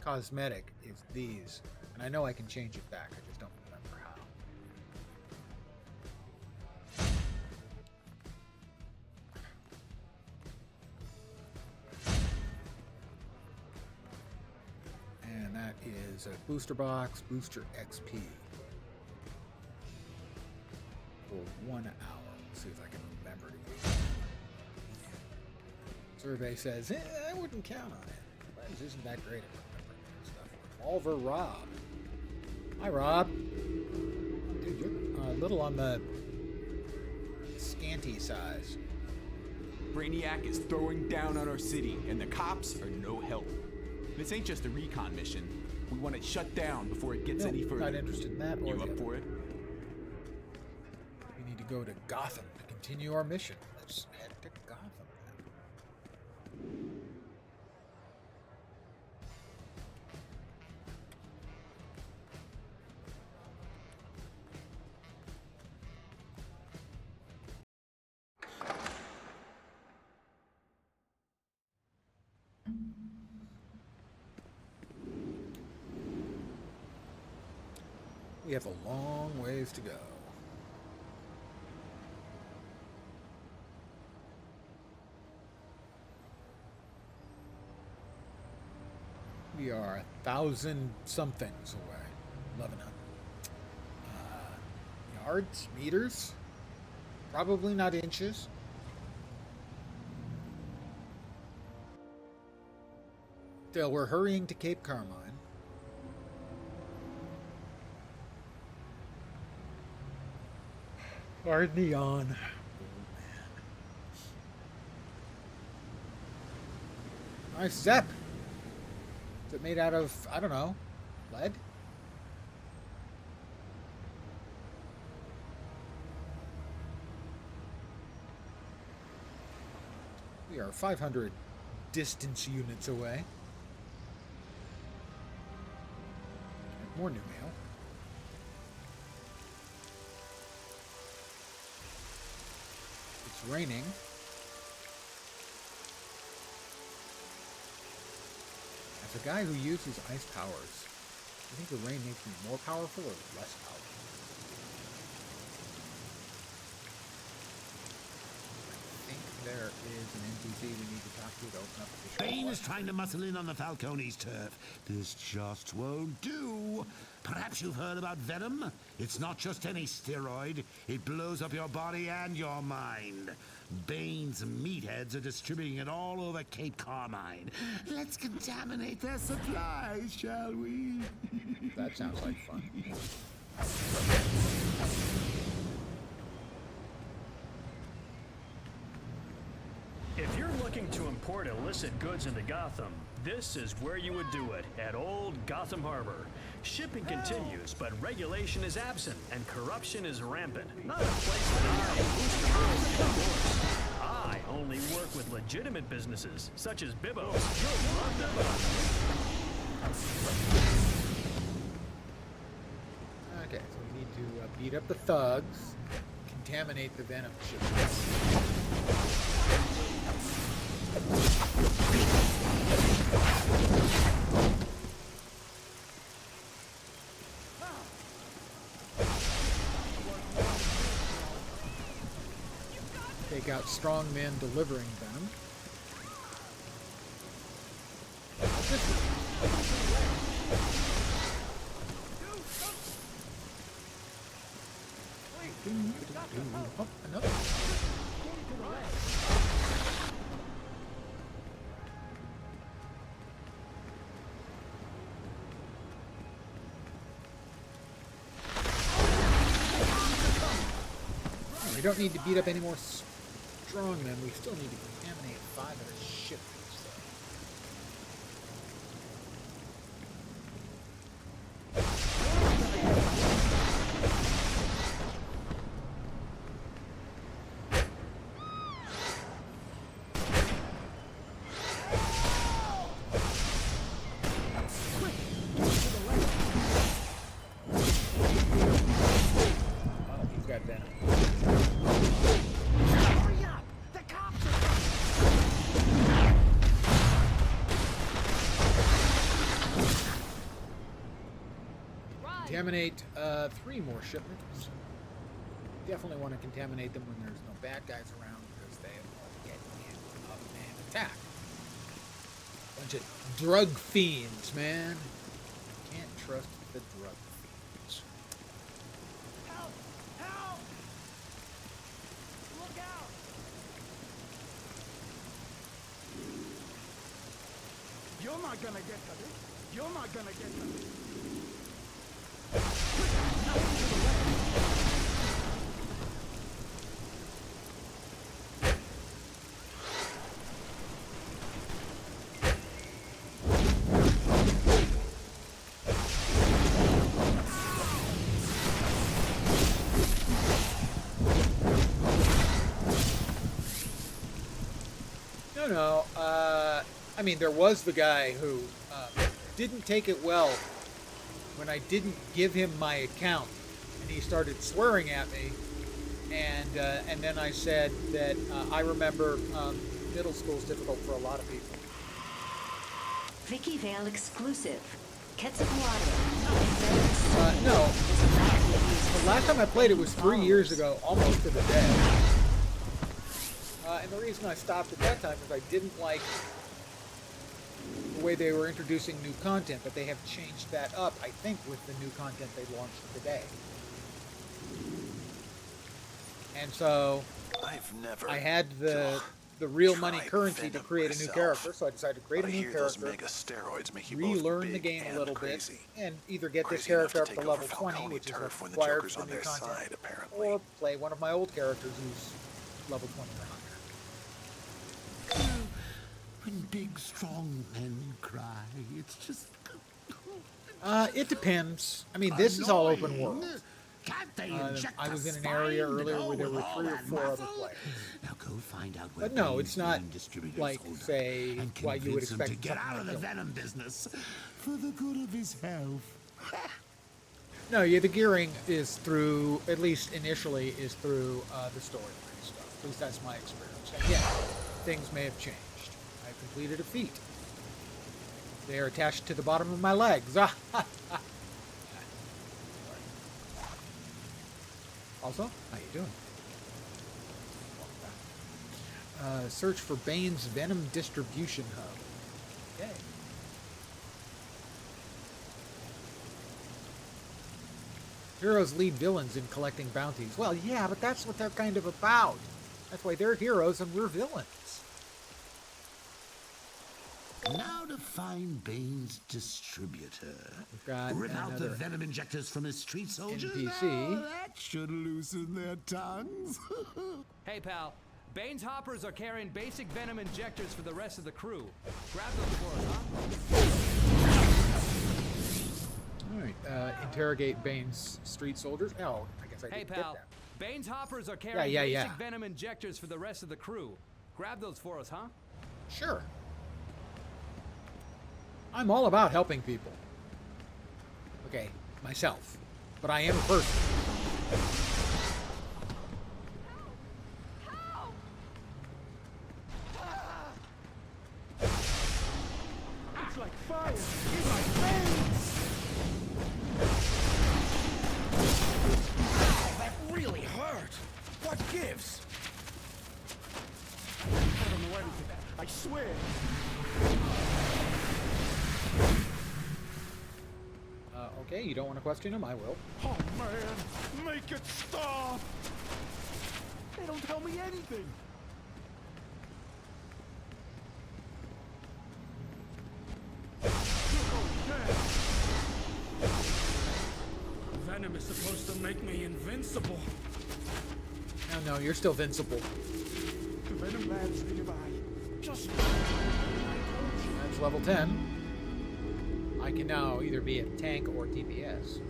cosmetic is these, and I know I can change it back. I just don't remember how. is a booster box, booster XP. For 1 hour. Let's see if I can remember to use it. Survey says, I wouldn't count on it. Friends isn't that great at remembering that stuff. Revolver Rob. Hi, Rob. Dude, you're a little on the scanty size. Brainiac is throwing down on our city, and the cops are no help. This ain't just a recon mission. We want it shut down before it gets any further. Not interested in that. Or You up for it? We need to go to Gotham to continue our mission. Let's head to Gotham. We have a long ways to go. We are 1,000 somethings away. 1,100. Yards? Meters? Probably not inches. Still, we're hurrying to Cape Carmine. Hard neon. Nice Zep. Is it made out of, I don't know, lead? We are 500 distance units away. More new mail. It's raining. As a guy who uses ice powers, I think the rain makes me more powerful or less powerful? I think there is an NPC we need to talk to open up the shop. Bane is trying to muscle in on the Falcone's turf. This just won't do. Perhaps you've heard about Venom? It's not just any steroid. It blows up your body and your mind. Bane's meatheads are distributing it all over Cape Carmine. Let's contaminate their supplies, shall we? That sounds like fun. If you're looking to import illicit goods into Gotham, this is where you would do it, at Old Gotham Harbor. Shipping continues, but regulation is absent and corruption is rampant. Not a place that I, Booster Girls, can endorse. I only work with legitimate businesses, such as Bibbo's. You'll love them. Okay, so we need to beat up the thugs, contaminate the Venom shipments. Take out strong men delivering Venom. Oh, another. We don't need to beat up any more strong men. We still need to contaminate 5 of the shipments, though. Oh, you've got Venom. Contaminate 3 more shipments. Definitely want to contaminate them when there's no bad guys around because they all get in up and attack. Bunch of drug fiends, man. trust the drug fiends. Help! Help! Look out! You're not gonna get to this. You're not gonna get to this. No. I mean, there was the guy who didn't take it well when I didn't give him my account, and he started swearing at me, and then I said that I remember middle school's difficult for a lot of people. Vicky Vale exclusive. Ketchup water. No. The last time I played it was 3 years ago, almost to the day. And the reason I stopped at that time is I didn't like the way they were introducing new content, but they have changed that up, I think, with the new content they launched today. And so I had the real money currency to create a new character, so I decided to create a new character, relearn the game a little bit, and either get this character up to level 20, which is what's required for the new content, or play one of my old characters who's level 20 or higher. When big, strong men cry, it's just... It depends. I mean, this is all open world. I was in an area earlier where there were 3 or 4 other players. Now go find out where but no, it's not like, say, why you would expect to get out of the venom business for the good of his health. No, yeah, the gearing is through, at least initially, is through the storyline stuff. At least that's my experience. Again, things may have changed. I completed a feat. They are attached to the bottom of my legs. Also, how you doing? Search for Bane's Venom Distribution Hub. Okay. Heroes lead villains in collecting bounties. Well, yeah, but that's what they're kind of about. That's why they're heroes and we're villains. Now to find Bane's distributor. We've got rip out the venom injectors from his street soldiers. NPC. Now that should loosen their tongues. Hey, pal. Bane's hoppers are carrying basic venom injectors for the rest of the crew. Grab those for us, huh? All right. Interrogate Bane's street soldiers. Oh, I guess I didn't get that. Bane's hoppers are carrying basic venom injectors for the rest of the crew. Grab those for us, huh? Sure. I'm all about helping people. Okay, myself. But I am a person. It's like fire in my veins! Ow, that really hurt! What gives? I don't know anything. I swear. Okay, you don't want to question him? I will. Oh man, make it stop! They don't tell me anything. Venom is supposed to make me invincible. No, you're still invincible. The venom lab's nearby. Just... That's level 10. I can now either be a tank or DPS.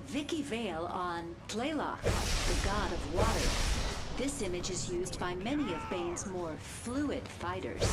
Vicky Vale on Tlayla, the god of water. This image is used by many of Bane's more fluid fighters.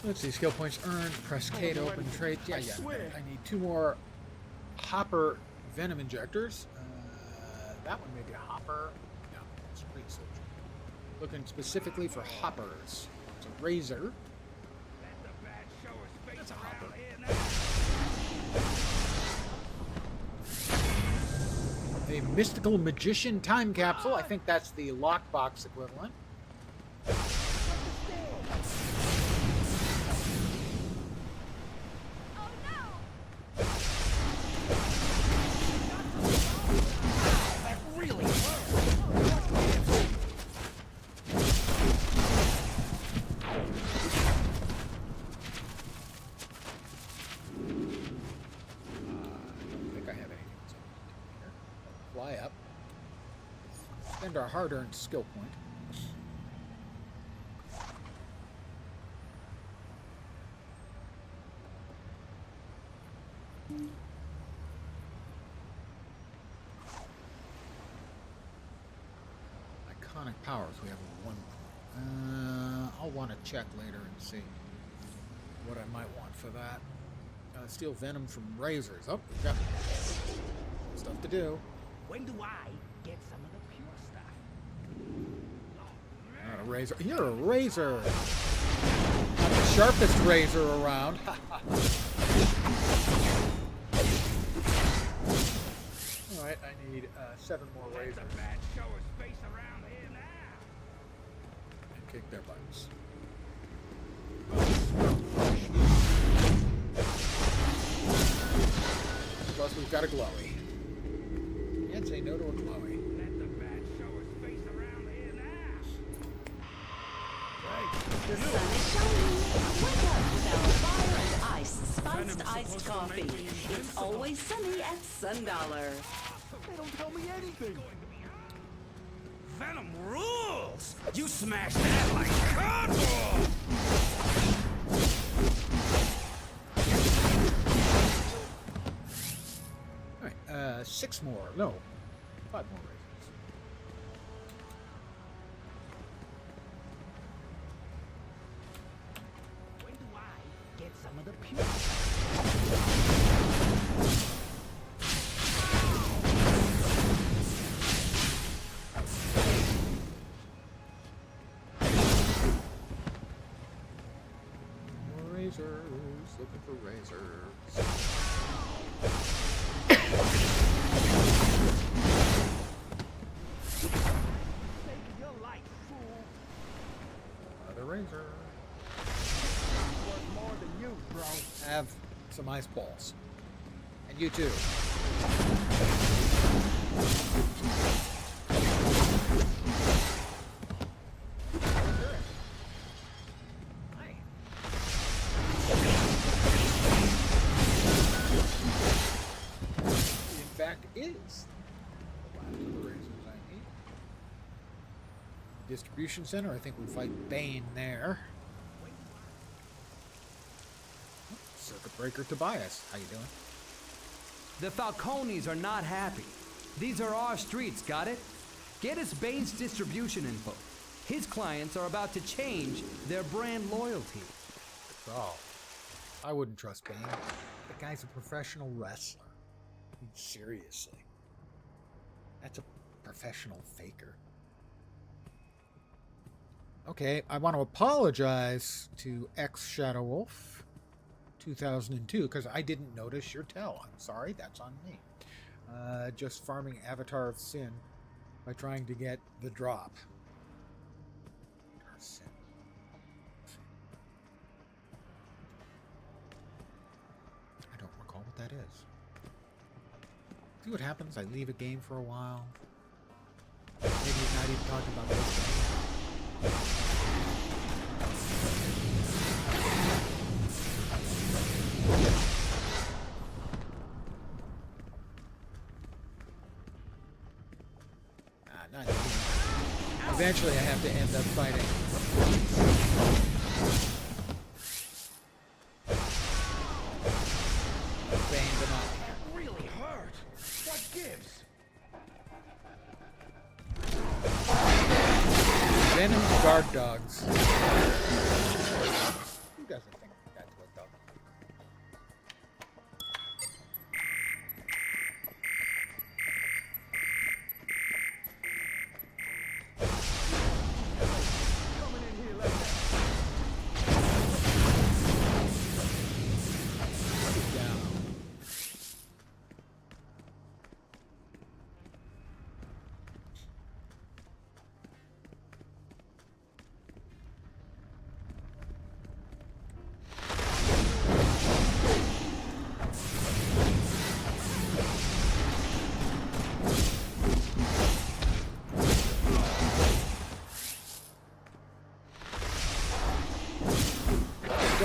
Let's see, skill points earned, press K to open trade. Yeah. I need 2 more hopper venom injectors. That one may be a hopper. No, street soldier. Looking specifically for hoppers. It's a razor. That's a hopper. A mystical magician time capsule. I think that's the lockbox equivalent. Fly up. Spend our hard-earned skill point. Iconic powers. We have 1 point. I'll want to check later and see what I might want for that. Steal venom from razors. Oh, we've got stuff to do. When do I get some of the pure stuff? Not a razor. You're a razor. Not the sharpest razor around. All right, I need 7 more razors. That's a bad show of space around here now. And kick their butts. Plus, we've got a glowy. Can't say no to a glowy. That's a bad show of space around here now. The sun is shining. Wake up with our fire and ice spiced iced coffee. It's always sunny at Sundollar. They don't tell me anything. Venom rules. You smashed that like cardboard. All right, 6 more. No, 5 more razors. When do I get some of the pure? More razors. Looking for razors. Your life, fool. Another razor. Worth more than you, bro. Have some ice balls. And you too. In fact, is the last of the razors I need. Distribution center. I think we fight Bane there. Circuit Breaker Tobias. How you doing? The Falcones are not happy. These are our streets, got it? Get us Bane's distribution info. His clients are about to change their brand loyalty. Oh, I wouldn't trust Bane. The guy's a professional wrestler. I mean, seriously. That's a professional faker. Okay, I want to apologize to Shadow Wolf 2002 because I didn't notice your tell. I'm sorry, that's on me. Just farming Avatar of Sin by trying to get the drop. Avatar of Sin. I don't recall what that is. See what happens? I leave a game for a while. Maybe not even talking about this game. Not even. Eventually I have to end up fighting. Bane, but not. That really hurt. What gives? Venom guard dogs. Who doesn't think that's what dog?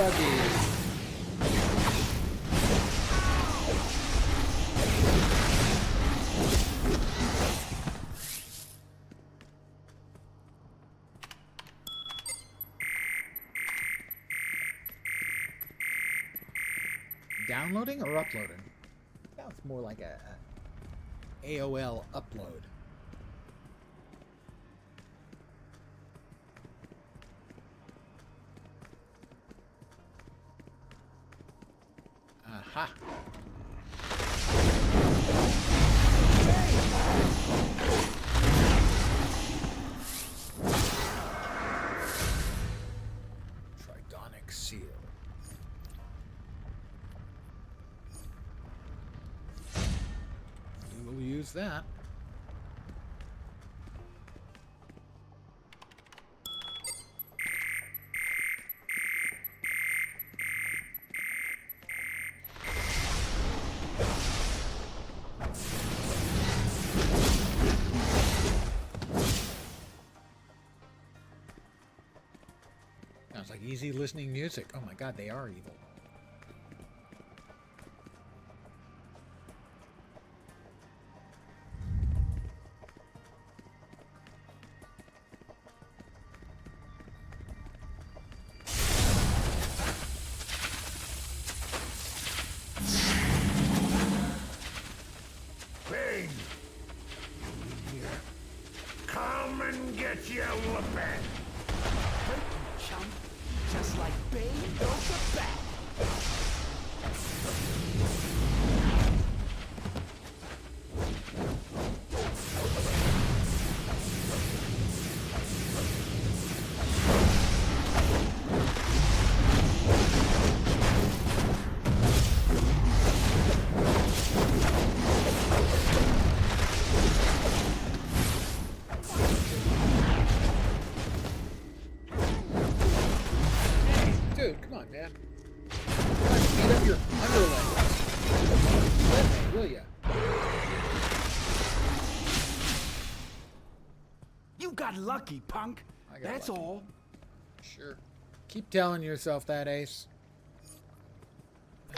Buggy. Downloading or uploading? Sounds more like a AOL upload. Aha. Tridonic seal. We will use that. Sounds like easy listening music. Oh my god, they are evil. Bane! Here. Come and get your weapon! Chump, just like Bane goes to bat. Dude, come on, man. Beat up your underlings. Let me, will ya? You got lucky, punk. I got That's lucky. all. Sure. Keep telling yourself that, Ace.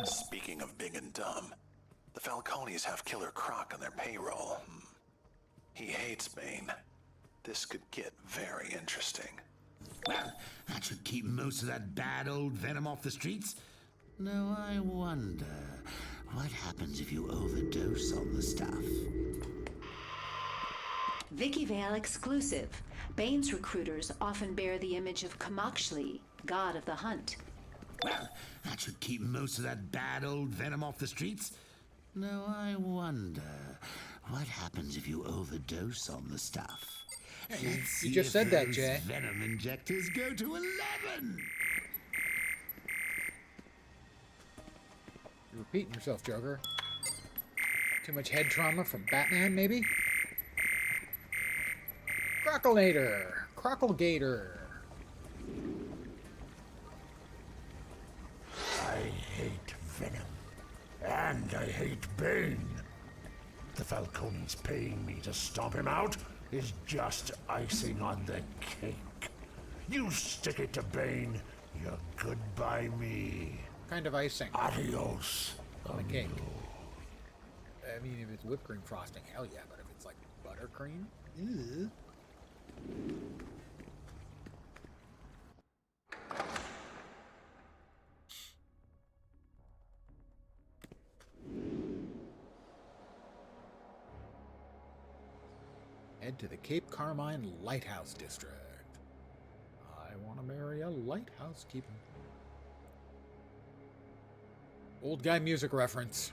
Speaking of big and dumb, the Falcones have Killer Croc on their payroll. He hates Bane. This could get very interesting. Well, that should keep most of that bad old venom off the streets. Now I wonder, what happens if you overdose on the stuff? Vicky Vale exclusive. Bane's recruiters often bear the image of Kamakshli, god of the hunt. Well, that should keep most of that bad old venom off the streets. Now I wonder, what happens if you overdose on the stuff? You See just if said that, those Jay. Venom injectors go to 11. You're repeating yourself, Joker. Too much head trauma from Batman, maybe? Crocklenator! Crocklegator! I hate Venom. And I hate Bane. The Falcones paying me to stomp him out is just icing on the cake. You stick it to Bane, you're good by me. Kind of icing. Adios. On the cake. I mean, if it's whipped cream frosting, hell yeah, but if it's like buttercream? Ew. Head to the Cape Carmine Lighthouse District. I want to marry a lighthouse keeper. Old guy music reference.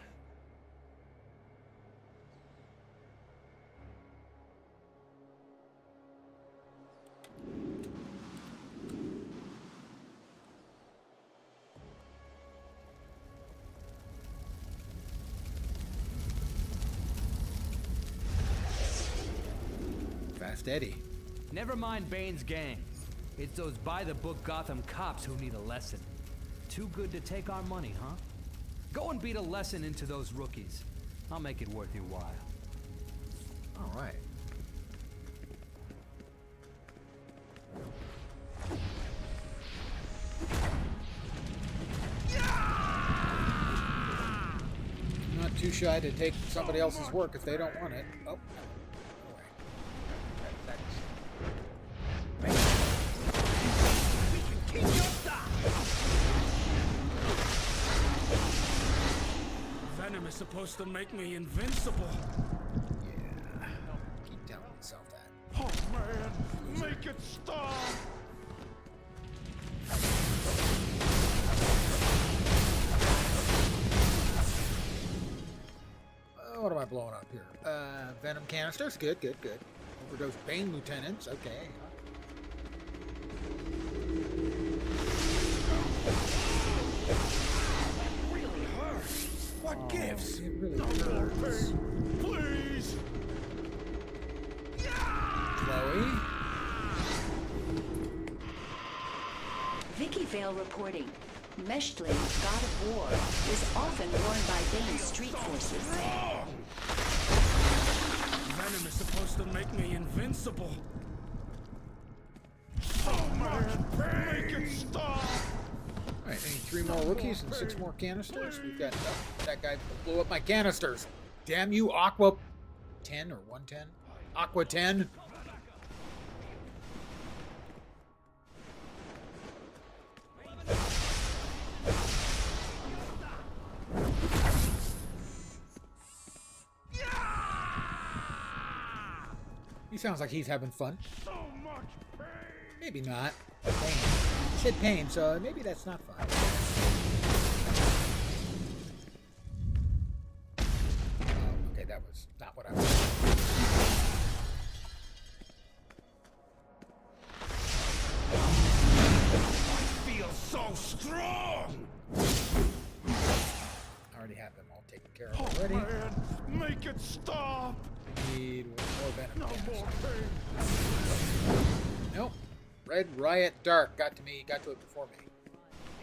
Fast Eddie. Never mind Bane's gang. It's those by-the-book Gotham cops who need a lesson. Too good to take our money, huh? Go and beat a lesson into those rookies. I'll make it worth your while. All right. too shy to take somebody else's work if they don't want it. Oh, no. Venom is supposed to make me invincible. Yeah. Keep telling yourself that. Oh man, make it stop! What am I blowing up here? Venom canisters. Good. Overdose Bane lieutenants. Okay. Really hurts. What gives? It really No more hurts. pain, please. Chloe. Vicky Vale reporting. Meshtling, god of war, is often worn by Bane's street forces. Venom is supposed to make me invincible. So much pain. Make it stop. Alright, I need 3 more rookies and 6 more canisters. We've got that guy blew up my canisters. Damn you, Aqua 10 or 110? Aqua 10. He sounds like he's having fun. So much pain. Maybe not. Pain. He said pain, so maybe that's not fun. Oh, okay, that was not what I was. I feel so strong. I already have them all taken care of already. Man, make it stop. Need one more venom. No more pain. Nope. Red Riot Dark got to me. Got to it before me.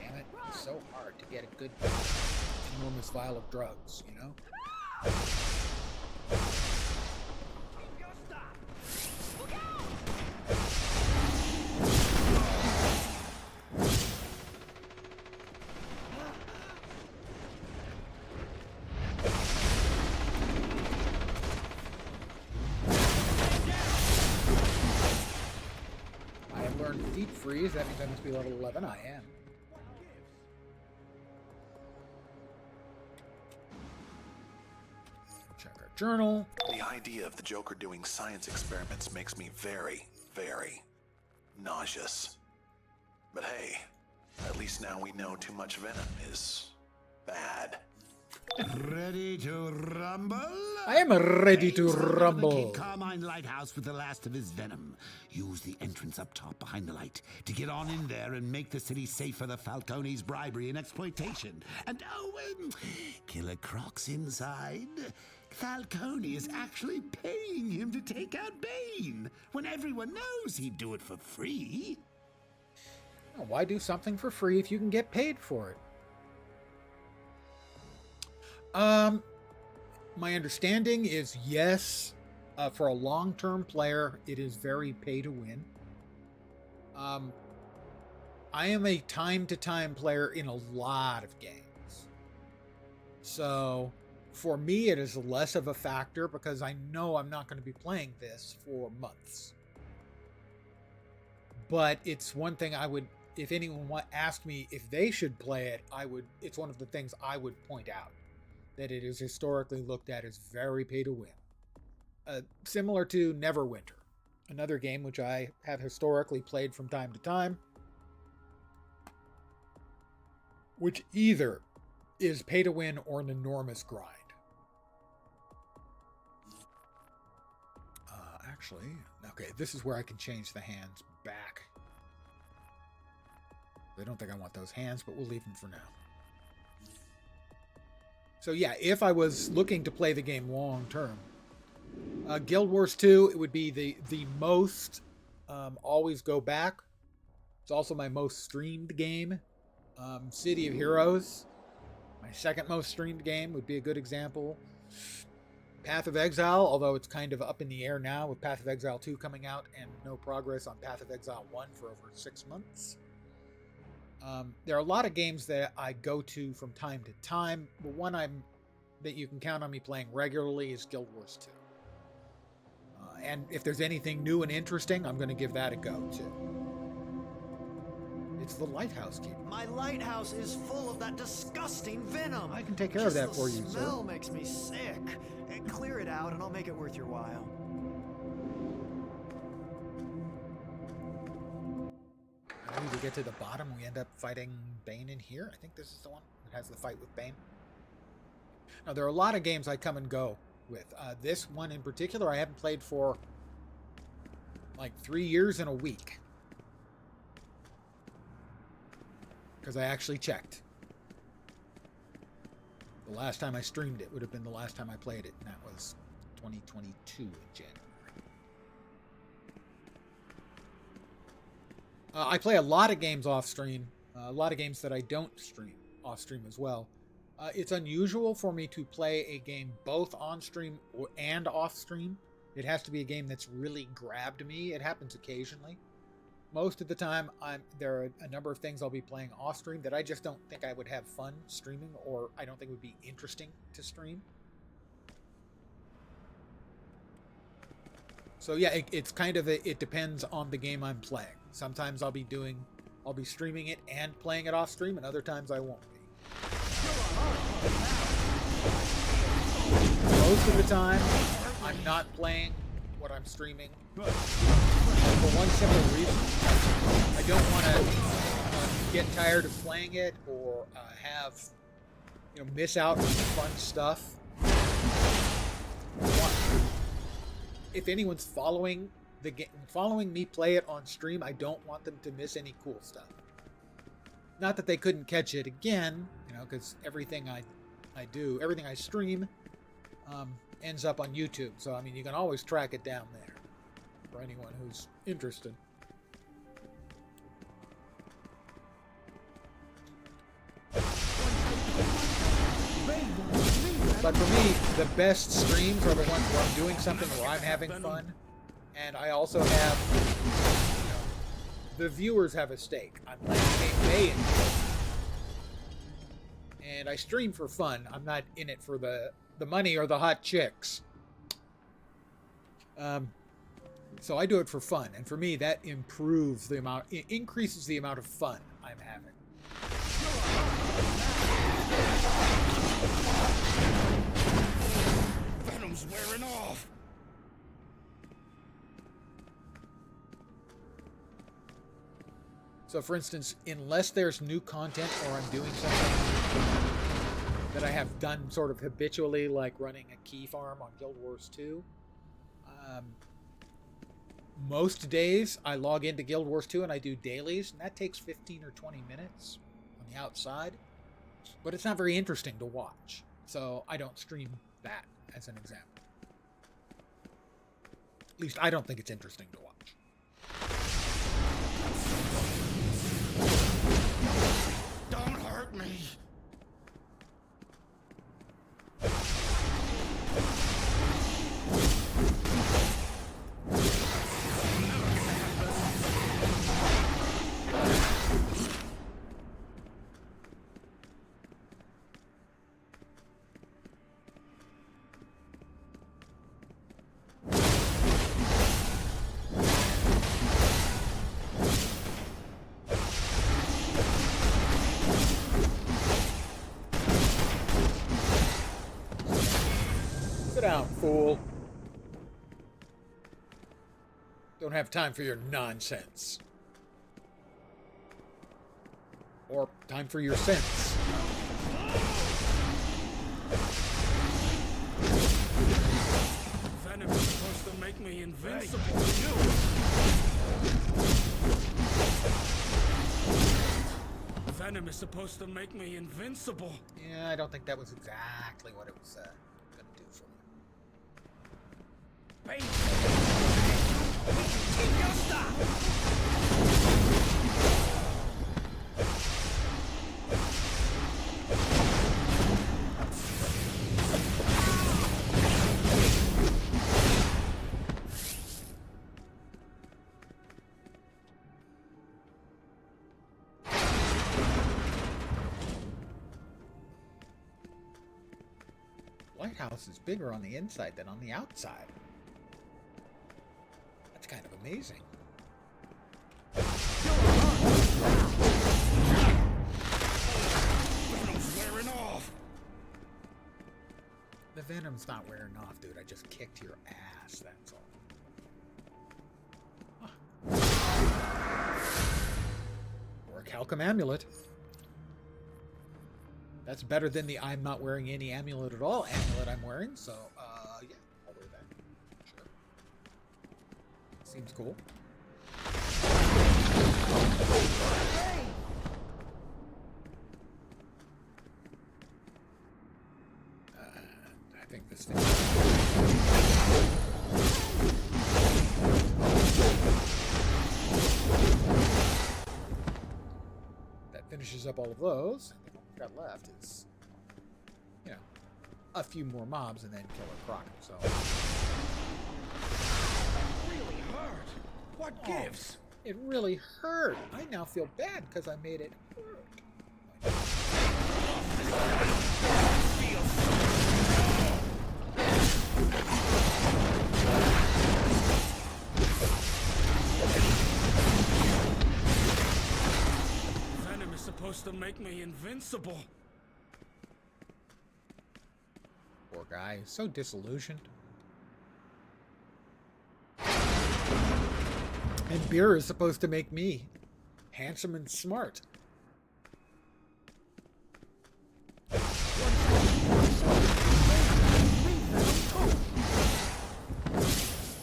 Damn it! It's so hard to get a good, enormous vial of drugs. You know. I have learned Deep Freeze. That means I must be level 11. I am. Check our journal. The idea of the Joker doing science experiments makes me very, very nauseous. But hey, at least now we know too much venom is bad. Ready to rumble? I am ready to He's headed the rumble. King Carmine Lighthouse with the last of his venom. Use the entrance up top behind the light to get on in there and make the city safe for the Falcone's bribery and exploitation. And Killer Croc's inside. Falcone is actually paying him to take out Bane when everyone knows he'd do it for free. Well, why do something for free if you can get paid for it? My understanding is yes. For a long-term player, it is very pay to win. I am a time-to-time player in a lot of games. So for me, it is less of a factor because I know I'm not going to be playing this for months. But it's one thing I would, if anyone asked me if they should play it, it's one of the things I would point out. That it is historically looked at as very pay to win. Similar to Neverwinter, another game which I have historically played from time to time, which either is pay to win or an enormous grind. Actually, okay, this is where I can change the hands back. I don't think I want those hands, but we'll leave them for now. So yeah, if I was looking to play the game long term, Guild Wars 2, it would be the most always go back. It's also my most streamed game. City of Heroes, my second most streamed game, would be a good example. Path of Exile, although it's kind of up in the air now with Path of Exile 2 coming out and no progress on Path of Exile 1 for over 6 months. There are a lot of games that I go to from time to time, but one I'm that you can count on me playing regularly is Guild Wars 2. And if there's anything new and interesting, I'm going to give that a go, too. It's the Lighthouse Keeper. My lighthouse is full of that disgusting venom. I can take care of that for you, The sir. smell makes me sick. Clear it out and I'll make it worth your while. I need to get to the bottom. We end up fighting Bane in here. I think this is the one that has the fight with Bane. Now, there are a lot of games I come and go with. This one in particular, I haven't played for like 3 years and a week. Because I actually checked. The last time I streamed it would have been the last time I played it, and that was 2022 in January. I play a lot of games off stream, a lot of games that I don't stream off stream as well. It's unusual for me to play a game both on stream and off stream. It has to be a game that's really grabbed me. It happens occasionally. Most of the time, there are a number of things I'll be playing off stream that I just don't think I would have fun streaming, or I don't think would be interesting to stream. So yeah, it's kind of it depends on the game I'm playing. Sometimes I'll be streaming it and playing it off stream, and other times I won't be. Most of the time, I'm not playing what I'm streaming. For one simple reason, I don't want to get tired of playing it or miss out on fun stuff. If anyone's following the game, following me play it on stream, I don't want them to miss any cool stuff. Not that they couldn't catch it again, because everything I do, everything I stream, ends up on YouTube. So I mean, you can always track it down there for anyone who's interested. But for me, the best streams are the ones where I'm doing something where I'm having fun, and I also have, the viewers have a stake. I'm playing a game they enjoy, and I stream for fun. I'm not in it for the money or the hot chicks. So I do it for fun, and for me, that increases the amount of fun I'm having. Venom's wearing off. So, for instance, unless there's new content or I'm doing something that I have done sort of habitually, like running a key farm on Guild Wars 2, most days I log into Guild Wars 2 and I do dailies, and that takes 15 or 20 minutes on the outside, but it's not very interesting to watch, so I don't stream that as an example. At least I don't think it's interesting to watch. Don't hurt me. Sit down, fool. Don't have time for your nonsense. Or time for your sense. Venom is supposed to make me invincible. Venom is supposed to make me invincible. Yeah, I don't think that was exactly what it was going to do for me. lighthouse is bigger on the inside than on the outside. That's kind of amazing. Venom's wearing off. The venom's not wearing off, dude. I just kicked your ass, that's all. Or a Calcum amulet. That's better than the I'm not wearing any amulet at all amulet I'm wearing, so, yeah, I'll wear that. Sure. Seems cool. I think this thing... That finishes up all of those. I think all we've got left is, you know, a few more mobs and then Killer Croc himself. Really hurt. What gives? It really hurt. I now feel bad because I made it hurt. Venom is supposed to make me invincible. Poor guy, so disillusioned. And beer is supposed to make me handsome and smart.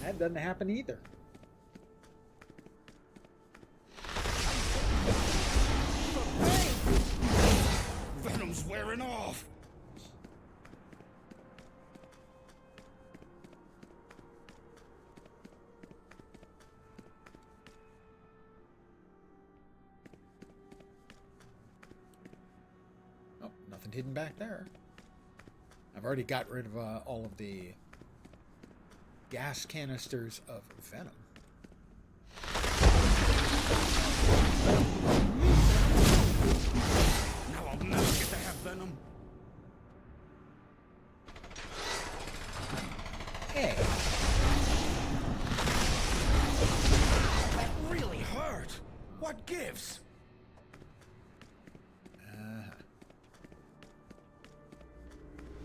That doesn't happen either. Venom's wearing off. Oh, nothing hidden back there. I've already got rid of all of the gas canisters of venom. Now I'll never get to have venom. Hey. That really hurt. What gives?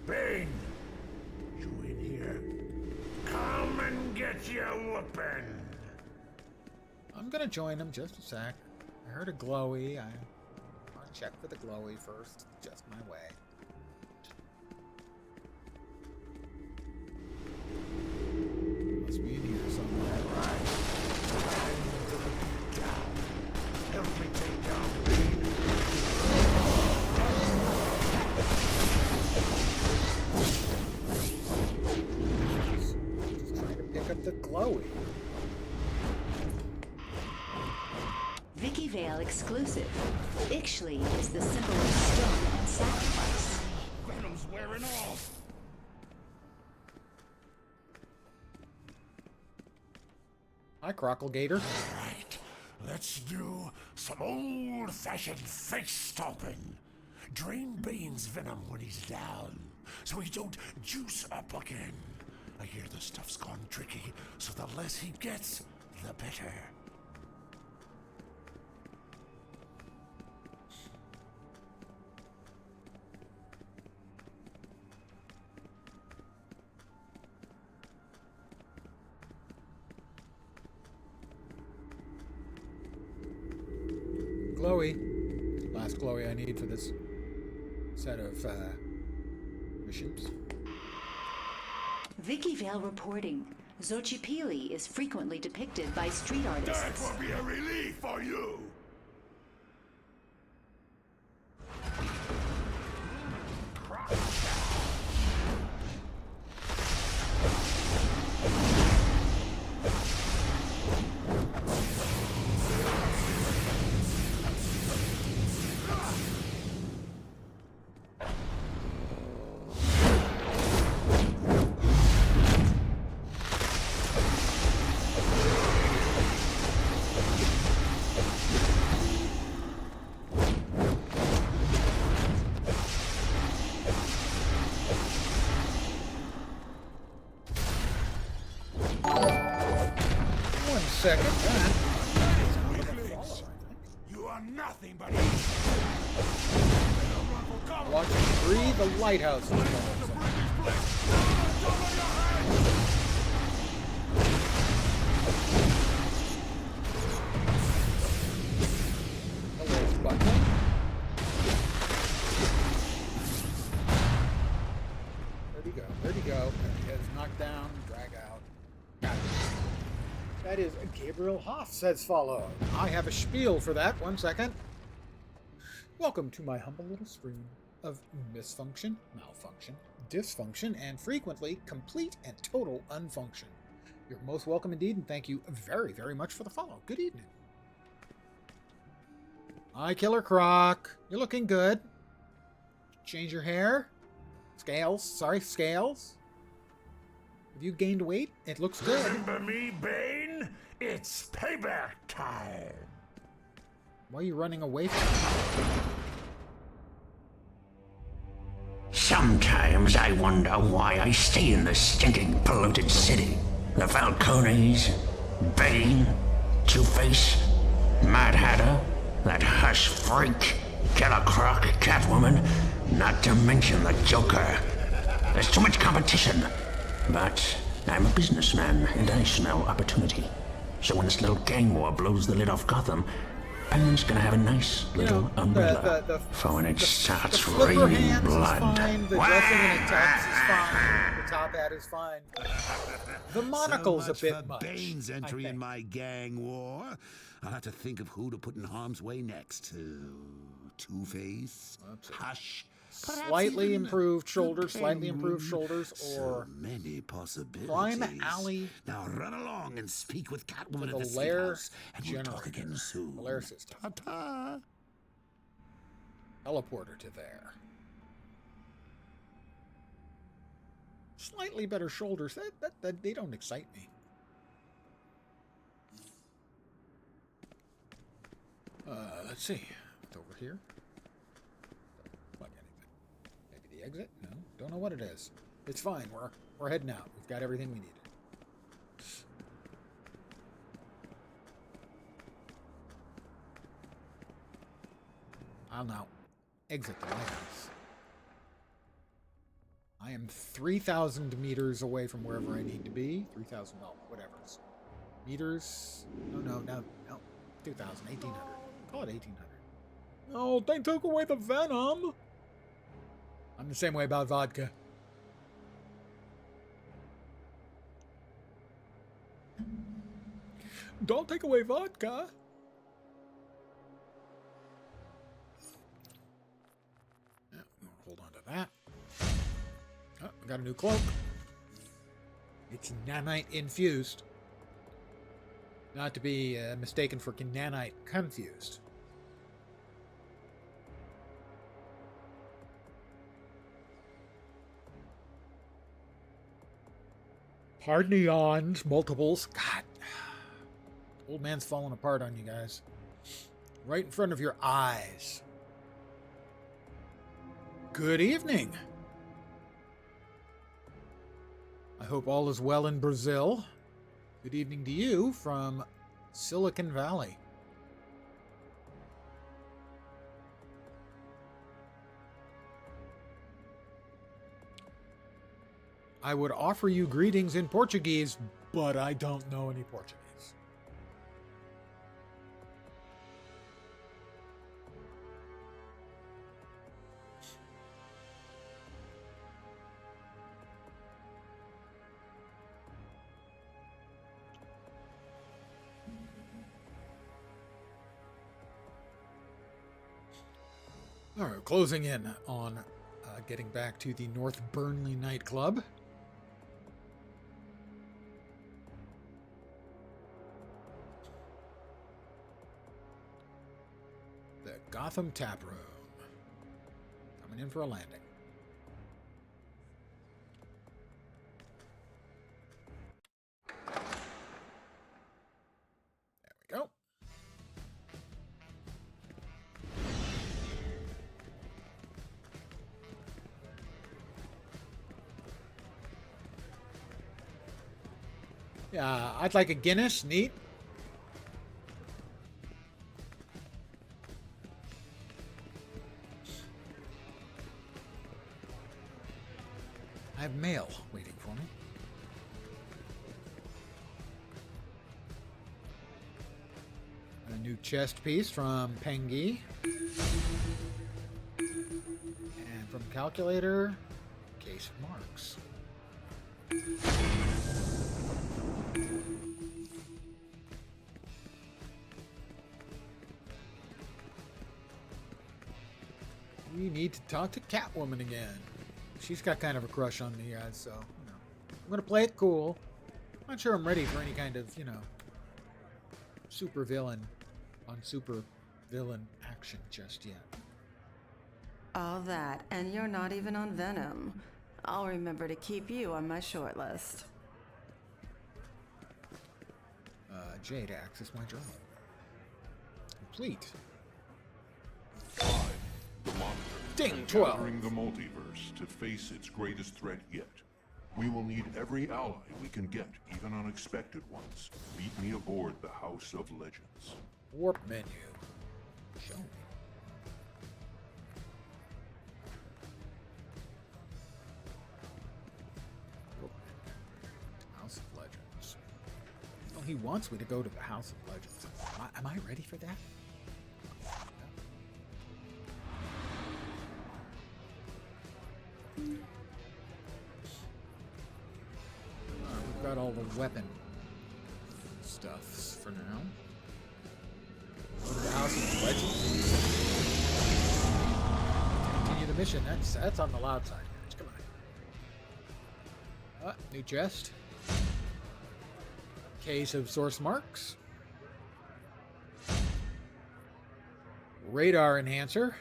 Bane, you in here? Come and get your whooping. I'm gonna join him just a sec. I heard a glowy. I'll check for the glowy first. Just my way. Must be in here somewhere. Help me take down Bane. Just trying to pick up the glowy. Vicky Vale exclusive. Ixchli is the symbol of stone and sacrifice. Venom's wearing off. Hi, Crocklegator. Right, let's do some old-fashioned face stomping. Drain Bane's venom when he's down, so he don't juice up again. I hear the stuff's gone tricky, so the less he gets, the better. Glowy. Last glowy I need for this set of missions. Vicky Vale reporting. Xochipilli is frequently depicted by street artists. That will be a relief for you! second. You are nothing but Watch it breathe the lighthouse. Hello, Buckley. Where'd he go? Where'd he go? He has knocked down, drag out. Got it. That is Gabriel Hoff says follow. I have a spiel for that. 1 second. Welcome to my humble little stream of misfunction, malfunction, dysfunction, and frequently complete and total unfunction. You're most welcome indeed, and thank you very, very much for the follow. Good evening. Hi, Killer Croc. You're looking good. Change your hair. Scales. Sorry, scales. Have you gained weight? It looks good. Remember me, Bane? It's payback time. Why are you running away from me? Sometimes I wonder why I stay in this stinking, polluted city. The Falcones, Bane, Two-Face, Mad Hatter, that Hush freak, Killer Croc, Catwoman, not to mention the Joker. There's too much competition. But I'm a businessman, and I smell opportunity. So when this little gang war blows the lid off Gotham, Bane's gonna have a nice little umbrella for when it starts raining blood. Fine. The dressing in a tux is fine. The top hat is fine. The monocle's so a bit for much. Bane's entry in my gang war. I'll have to think of who to put in harm's way next. Two-Face, Hush. Slightly improved shoulders, or many possibilities. Crime Alley. Now run along and speak with Catwoman the at the lair house, and we'll talk again soon. The lair system. Ta-ta. Teleporter to there. Slightly better shoulders. That they don't excite me. Let's see. It's over here. The exit? No, don't know what it is. It's fine. We're heading out. We've got everything we need. I'll now exit the lighthouse. I am 3,000 meters away from wherever I need to be. 3,000, no, whatever. Meters? No. 2,000, 1,800. Call it 1,800. No, they took away the venom. I'm the same way about vodka. Don't take away vodka. Yeah, hold on to that. Oh, we got a new cloak. It's nanite infused. Not to be mistaken for nanite confused. Pardon the yawns, multiples. God. Old man's falling apart on you guys. Right in front of your eyes. Good evening. I hope all is well in Brazil. Good evening to you from Silicon Valley. I would offer you greetings in Portuguese, but I don't know any Portuguese. All right, closing in on getting back to the North Burnley nightclub. The Gotham Tap Room. Coming in for a landing. There we go. Yeah, I'd like a Guinness. Neat. I have mail waiting for me. A new chest piece from Pengi. And from Calculator, case of marks. We need to talk to Catwoman again. She's got kind of a crush on me, guys, so, I'm gonna play it cool. I'm not sure I'm ready for any kind of, super villain action just yet. All that, and you're not even on Venom. I'll remember to keep you on my short list. J to access my journal. Complete. The Monitor. Ding, is 12. gathering the multiverse to face its greatest threat yet. We will need every ally we can get, even unexpected ones. Meet me aboard the House of Legends. Warp menu. Show me. House of Legends. Oh, he wants me to go to the House of Legends. Am I ready for that? We've got all the weapon stuffs for now. Go to the House of Legends. Continue the mission. That's on the loud side, guys. Come on. New chest. Case of source marks. Radar enhancer.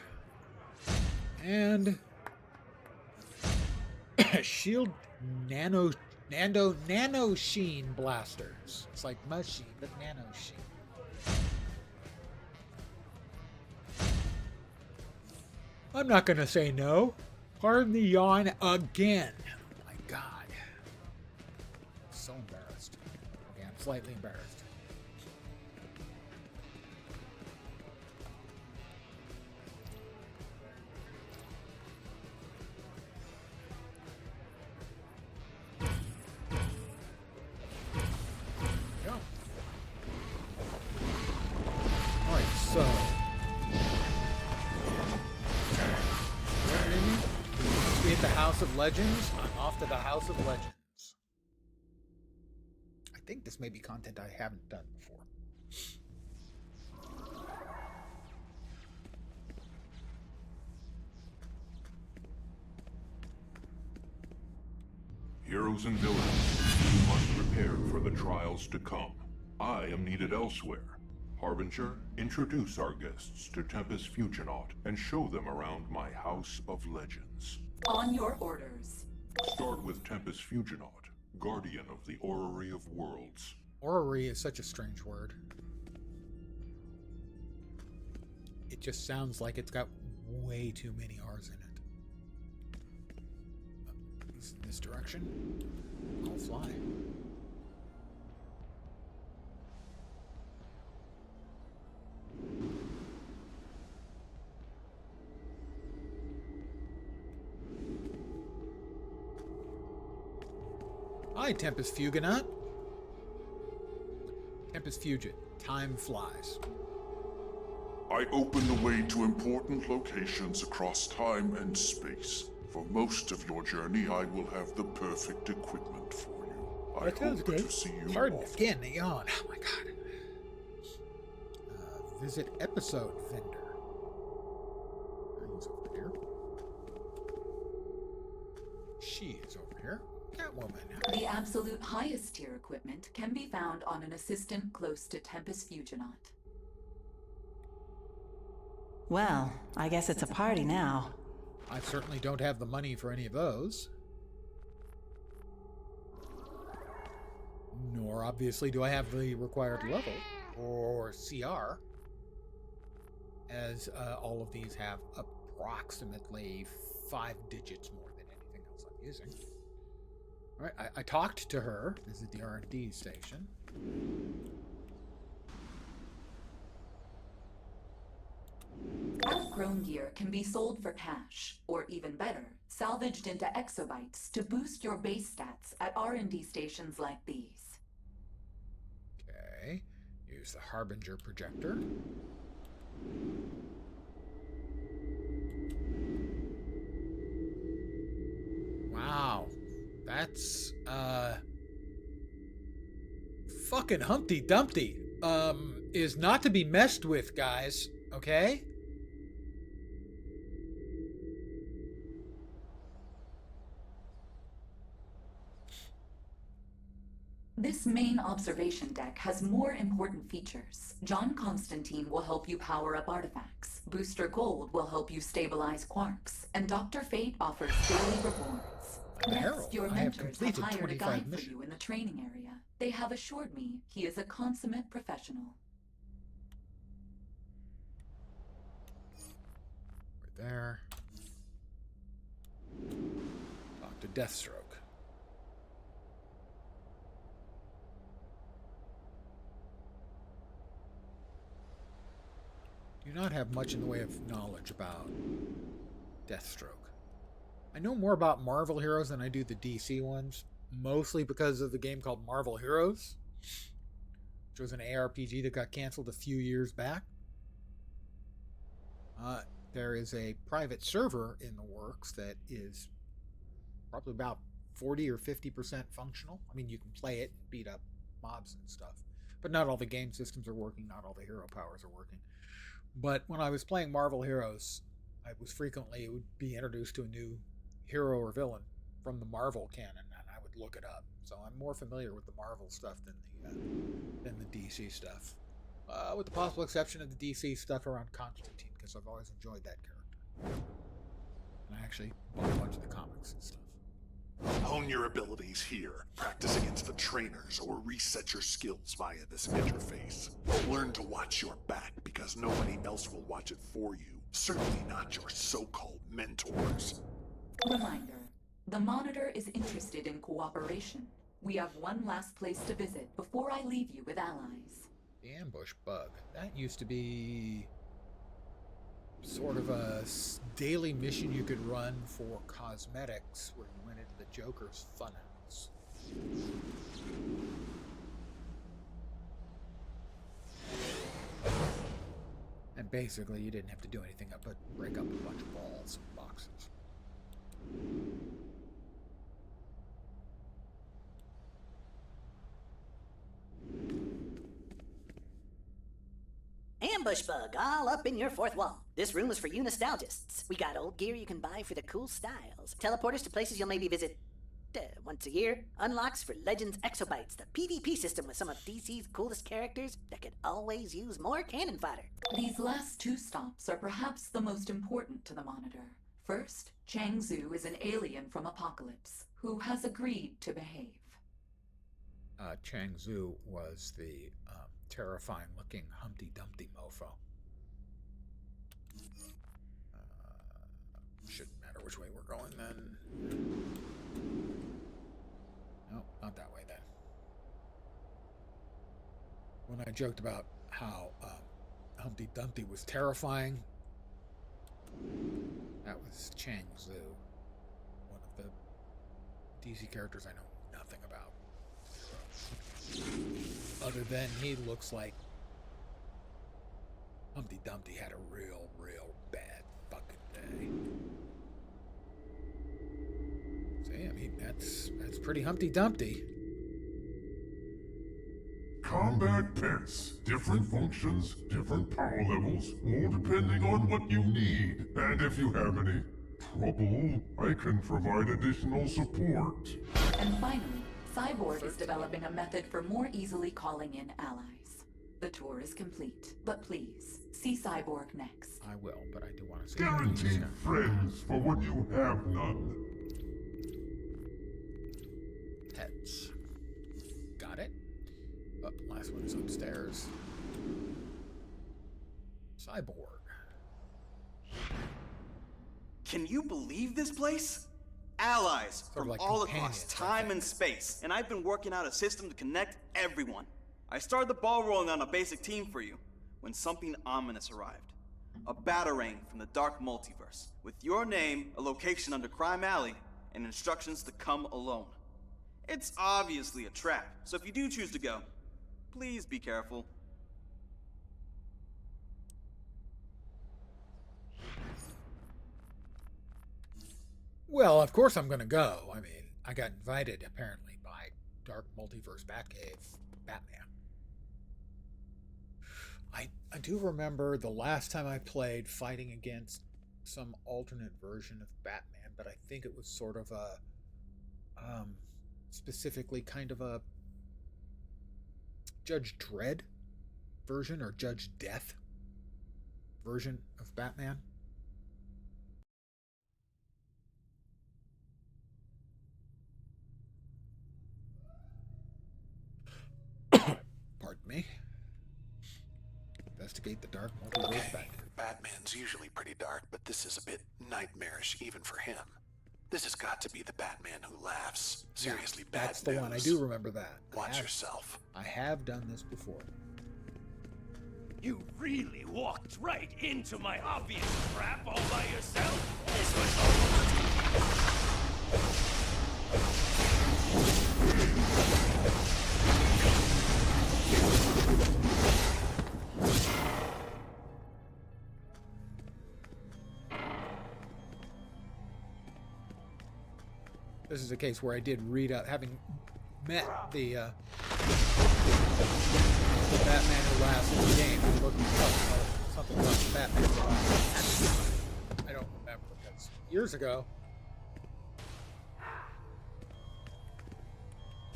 And shield nano sheen blasters. It's like machine, but nano sheen. I'm not gonna say no. Pardon the yawn again. Oh my god. I'm so embarrassed. Okay, I'm slightly embarrassed. So, once we hit the House of Legends, I'm off to the House of Legends. I think this may be content I haven't done before. Heroes and villains, you must prepare for the trials to come. I am needed elsewhere. Harbinger, introduce our guests to Tempest Fuginaut and show them around my House of Legends. On your orders. Start with Tempest Fuginaut, guardian of the Orrery of Worlds. Orrery is such a strange word. It just sounds like it's got way too many R's in it. Is in this direction? I'll fly. Hi, Tempest Fuginaut. Tempest Fugit. Time flies. I open the way to important locations across time and space. For most of your journey, I will have the perfect equipment for you. I hope to see you Pardon often. again, the yawn. Oh my god. Visit episode vendor. He's over here. She is over here. Catwoman. The absolute highest tier equipment can be found on an assistant close to Tempest Fuginaut. Well, I guess it's a party now. I certainly don't have the money for any of those. Nor, obviously, do I have the required level, or CR, as all of these have approximately 5 digits more than anything else I'm using. All right, I talked to her. This is the R&D station. prone gear can be sold for cash, or even better, salvaged into exobytes to boost your base stats at R&D stations like these. Okay. Use the Harbinger projector. Wow. That's, fucking Humpty Dumpty. Is not to be messed with, guys. Okay? This main observation deck has more important features. John Constantine will help you power up artifacts. Booster Gold will help you stabilize quarks. And Dr. Fate offers daily rewards. Next, your mentors have hired a guide for you in the training area. They have assured me he is a consummate professional. Right there. Talk to Deathstroke. Do not have much in the way of knowledge about Deathstroke. I know more about Marvel heroes than I do the DC ones, mostly because of the game called Marvel Heroes, which was an ARPG that got canceled a few years back. There is a private server in the works that is probably about 40 or 50% functional. I mean, you can play it and beat up mobs and stuff, but not all the game systems are working, not all the hero powers are working. But when I was playing Marvel Heroes, I was frequently would be introduced to a new hero or villain from the Marvel canon, and I would look it up. So I'm more familiar with the Marvel stuff than the DC stuff, with the possible exception of the DC stuff around Constantine, because I've always enjoyed that character. And I actually bought a bunch of the comics and stuff. Hone your abilities here, practice against the trainers, or reset your skills via this interface. Learn to watch your back, because nobody else will watch it for you. Certainly not your so-called mentors. Reminder, the Monitor is interested in cooperation. We have one last place to visit before I leave you with allies. The ambush bug. That used to be sort of a daily mission you could run for cosmetics where you went into the Joker's funhouse. And basically you didn't have to do anything but break up a bunch of balls and boxes. Ambush bug, all up in your fourth wall. This room is for you nostalgists. We got old gear you can buy for the cool styles. Teleporters to places you'll maybe visit once a year. Unlocks for Legends Exobytes, the PvP system with some of DC's coolest characters that could always use more cannon fodder. These last two stops are perhaps the most important to the Monitor. First, Chang Zhu is an alien from Apocalypse who has agreed to behave. Chang Zhu was the terrifying-looking Humpty Dumpty mofo. Shouldn't matter which way we're going then. No, not that way then. When I joked about how Humpty Dumpty was terrifying, that was Chang Zhu, one of the DC characters I know nothing about. Other than he looks like Humpty Dumpty had a real bad fucking day. See, I mean, that's pretty Humpty Dumpty. Combat pets. Different functions, different power levels, all depending on what you need. And if you have any trouble, I can provide additional support. And finally, Cyborg is developing a method for more easily calling in allies. The tour is complete, but please, see Cyborg next. I will, but I do want to see... Guaranteed friends for when you have none. Pets. Got it. Oh, last one is upstairs. Cyborg. Can you believe this place? Allies Sort of from like all across companions, time and space, and I've been working out a system to connect everyone. I started the ball rolling on a basic team for you when something ominous arrived. A batarang from the dark multiverse, with your name, a location under Crime Alley, and instructions to come alone. It's obviously a trap, so if you do choose to go, please be careful. Well, of course I'm going to go. I mean, I got invited, apparently, by Dark Multiverse Batcave Batman. I do remember the last time I played fighting against some alternate version of Batman, but I think it was sort of a, specifically kind of a Judge Dredd version or Judge Death version of Batman. Pardon me. Investigate the dark multiverse back. Batman's usually pretty dark, but this is a bit nightmarish even for him. This has got to be the Batman who laughs. Seriously, yeah, bad that's the news. one. I do remember that. Watch yourself. I have done this before. You really walked right into my obvious trap all by yourself? This was This is a case where I did read up, having met the Batman who laughs in the game. I looked up something about Batman who laughs. I don't remember because years ago.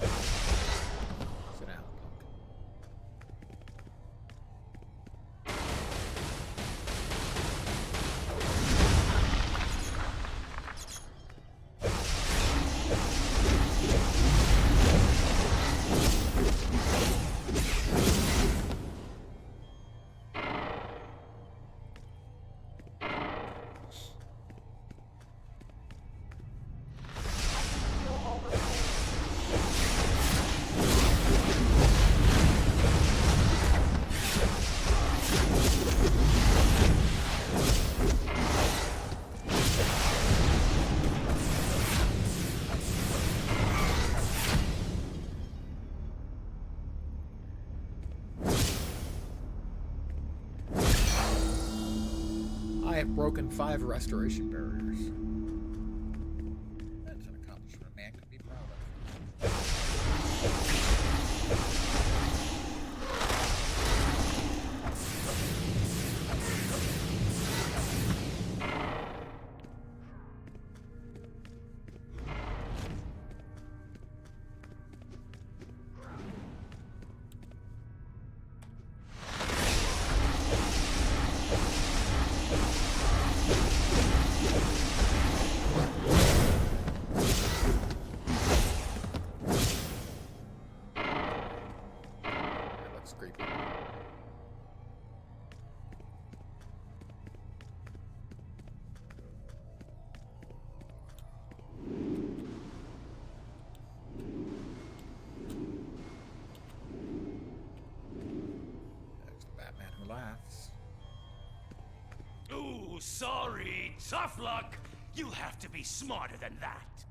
Sit down, punk. I have broken 5 restoration barriers. That's an accomplishment a man can be proud laughs. Ooh, sorry. Tough luck. You'll have to be smarter than that.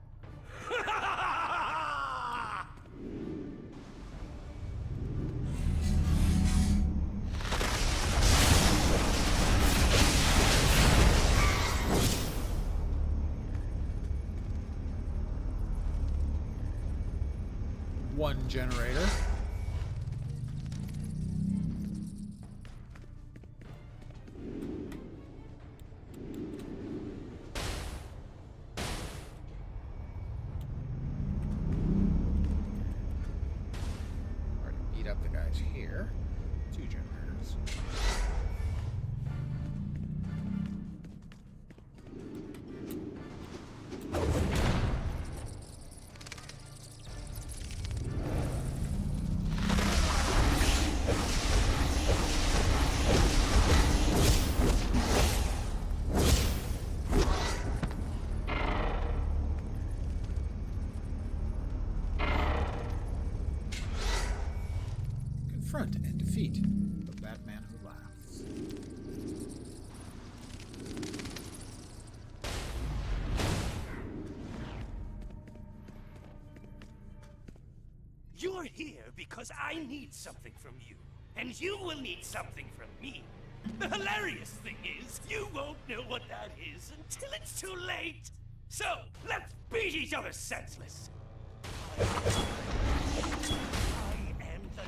One generator. Here, 2 generators. Confront and defeat the Batman who laughs. You're here because I need something from you, and you will need something from me. The hilarious thing is, you won't know what that is until it's too late. So, let's beat each other senseless. I am the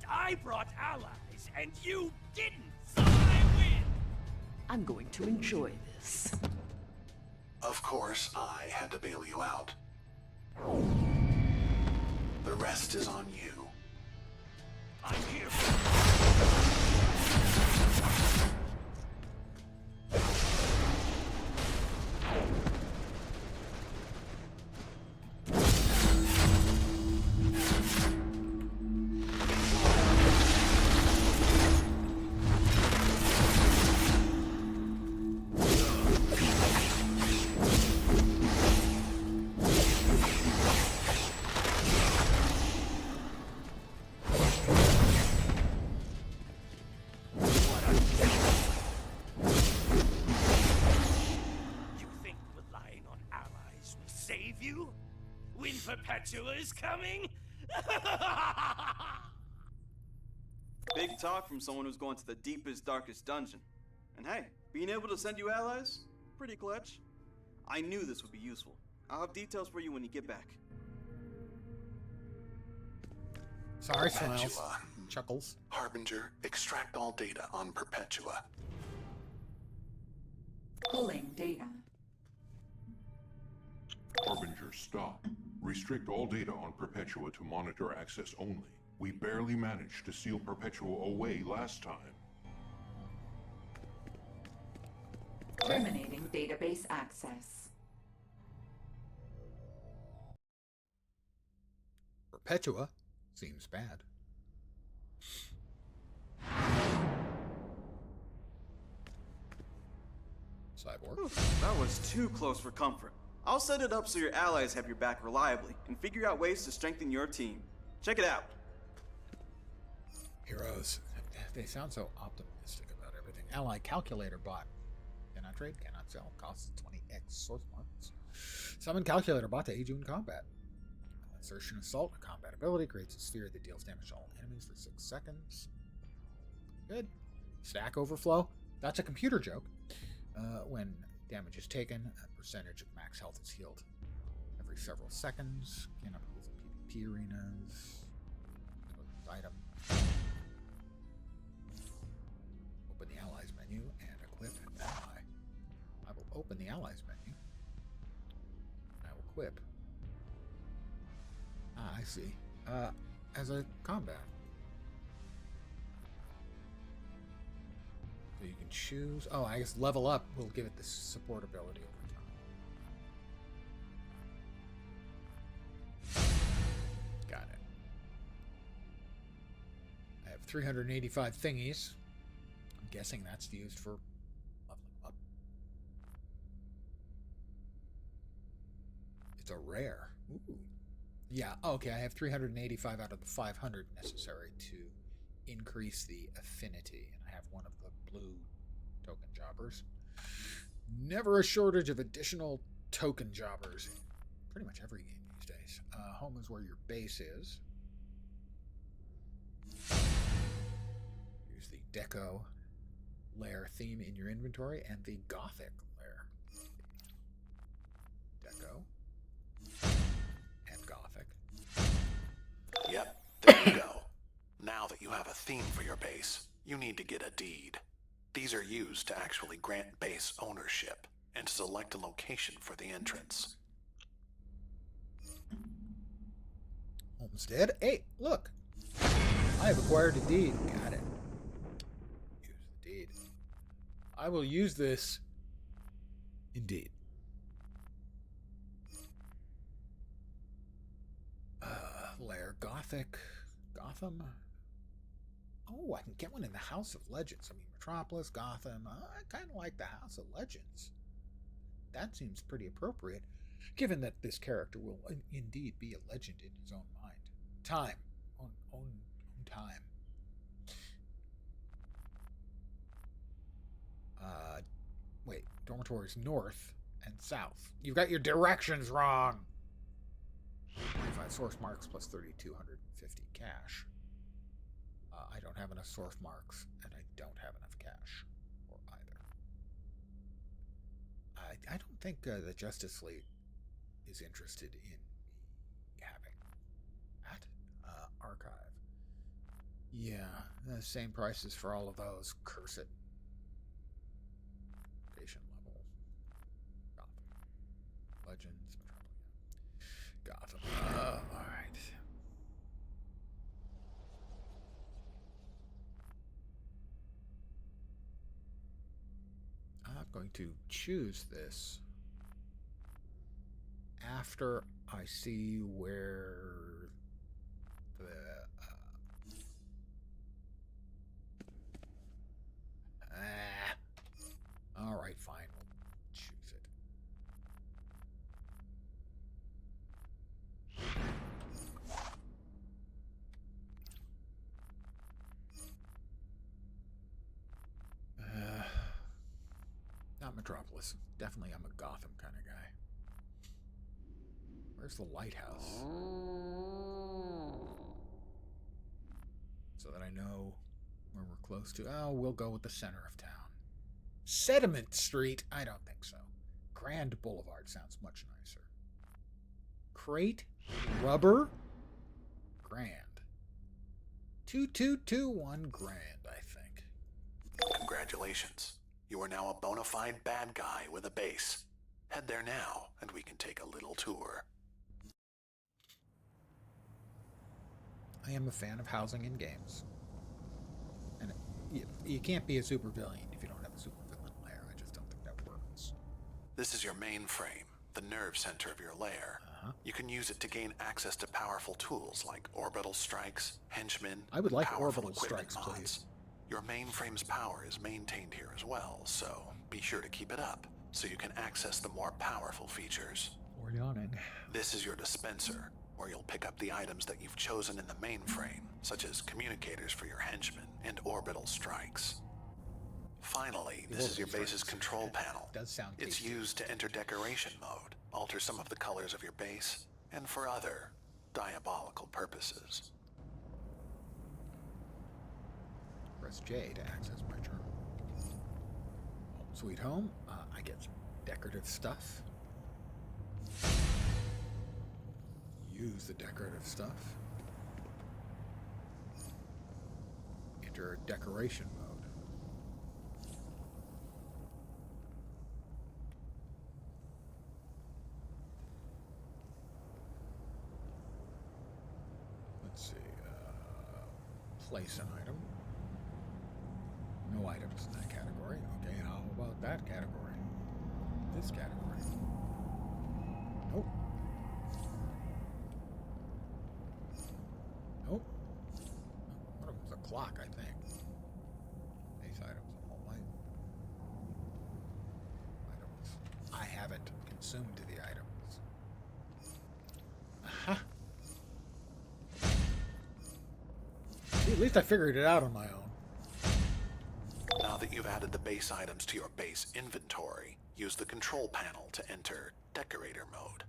I brought allies, and you didn't, so I win! I'm going to enjoy this. Of course, I had to bail you out. The rest is on you. I'm here. Save you? When Perpetua is coming? Big talk from someone who's going to the deepest, darkest dungeon. And hey, being able to send you allies? Pretty clutch. I knew this would be useful. I'll have details for you when you get back. Sorry, Smiles. Perpetua. Chuckles. Harbinger, extract all data on Perpetua. Pulling data. Harbinger, stop. Restrict all data on Perpetua to monitor access only. We barely managed to seal Perpetua away last time. Terminating database access. Perpetua seems bad. Cyborg. That was too close for comfort. I'll set it up so your allies have your back reliably and figure out ways to strengthen your team. Check it out. Heroes. They sound so optimistic about everything. Ally calculator bot. Cannot trade, cannot sell. Costs 20x source marks. Summon calculator bot to aid you in combat. Insertion assault, a combat ability, creates a sphere that deals damage to all enemies for 6 seconds. Good. Stack overflow. That's a computer joke. When damage is taken, a percentage of max health is healed every several seconds. Cannot be used in PvP arenas. Item. Open the allies menu and equip an ally. I will open the allies menu. And I will equip. Ah, I see. As a combat. So you can choose. Oh, I guess level up will give it this support ability over time. Got it. I have 385 thingies. I'm guessing that's used for leveling up. It's a rare. Ooh. Yeah, okay, I have 385 out of the 500 necessary to increase the affinity. And I have one of the blue token jobbers. Never a shortage of additional token jobbers in pretty much every game these days. Home is where your base is. Use the Deco lair theme in your inventory and the Gothic lair. Deco and Gothic. Yep, there you go. Now that you have a theme for your base, you need to get a deed. These are used to actually grant base ownership. and select a location for the entrance. Homestead. Hey, look. I have acquired a deed. Got it. Use the deed. I will use this. Indeed. Lair Gothic. Gotham. Oh, I can get one in the House of Legends. I mean, Metropolis, Gotham. I kind of like the House of Legends. That seems pretty appropriate, given that this character will indeed be a legend in his own mind. Time. Own time. Wait. Dormitories north and south. You've got your directions wrong. 25 source marks plus 3,250 cash. I don't have enough source marks, and I don't have enough cash for either. I don't think the Justice League is interested in me having that. Archive. Yeah, the same prices for all of those. Curse it. Patient level. Gotham. Legends. Gotham. Alright. I'm going to choose this after I see where the all right, fine, we'll choose it. Not Metropolis. Definitely I'm a Gotham kind of guy. Where's the lighthouse? So that I know where we're close to. Oh, we'll go with the center of town. Sediment Street? I don't think so. Grand Boulevard sounds much nicer. Crate? Rubber? Grand. 2221 grand, I think. Congratulations. You are now a bona fide bad guy with a base. Head there now, and we can take a little tour. I am a fan of housing in games. And you can't be a supervillain if you don't have a supervillain lair. I just don't think that works. This is your mainframe, the nerve center of your lair. You can use it to gain access to powerful tools like orbital strikes, henchmen, I would like powerful orbital equipment strikes, mods. please. Your mainframe's power is maintained here as well, so be sure to keep it up so you can access the more powerful features. Or yawning. This is your dispenser, where you'll pick up the items that you've chosen in the mainframe, such as communicators for your henchmen and orbital strikes. Finally, this is your base's control panel. Does sound It's tasty. used to enter decoration mode, alter some of the colors of your base, and for other diabolical purposes. Press J to access my journal. Home sweet home. I get some decorative stuff. Use the decorative stuff. Enter decoration mode. Let's see. Place an item. No items in that category. Okay, how about that category? This category. Nope. Nope. One of them's a clock, I think. These items, all my items. I haven't consumed the items. Aha. See, at least I figured it out on my own. Now that you've added the base items to your base inventory, use the control panel to enter Decorator mode.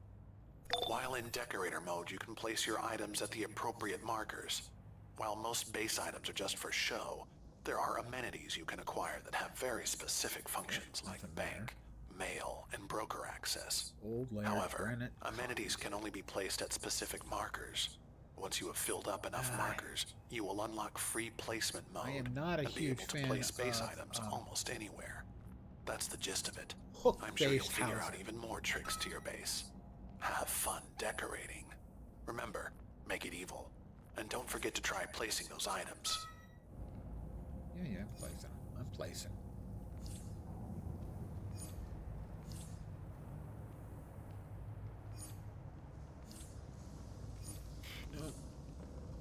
While in Decorator mode, you can place your items at the appropriate markers. While most base items are just for show, there are amenities you can acquire that have very specific functions like bank, mail, and broker access. Old layer, However, granite. amenities can only be placed at specific markers. Once you have filled up enough markers, you will unlock free placement mode I am not a and be huge able to fan place base of, items almost anywhere. That's the gist of it. Hook-based I'm sure you'll figure out housing. even more tricks to your base. Have fun decorating. Remember, make it evil. And don't forget to try placing those items. Yeah, I'm placing. I'm placing.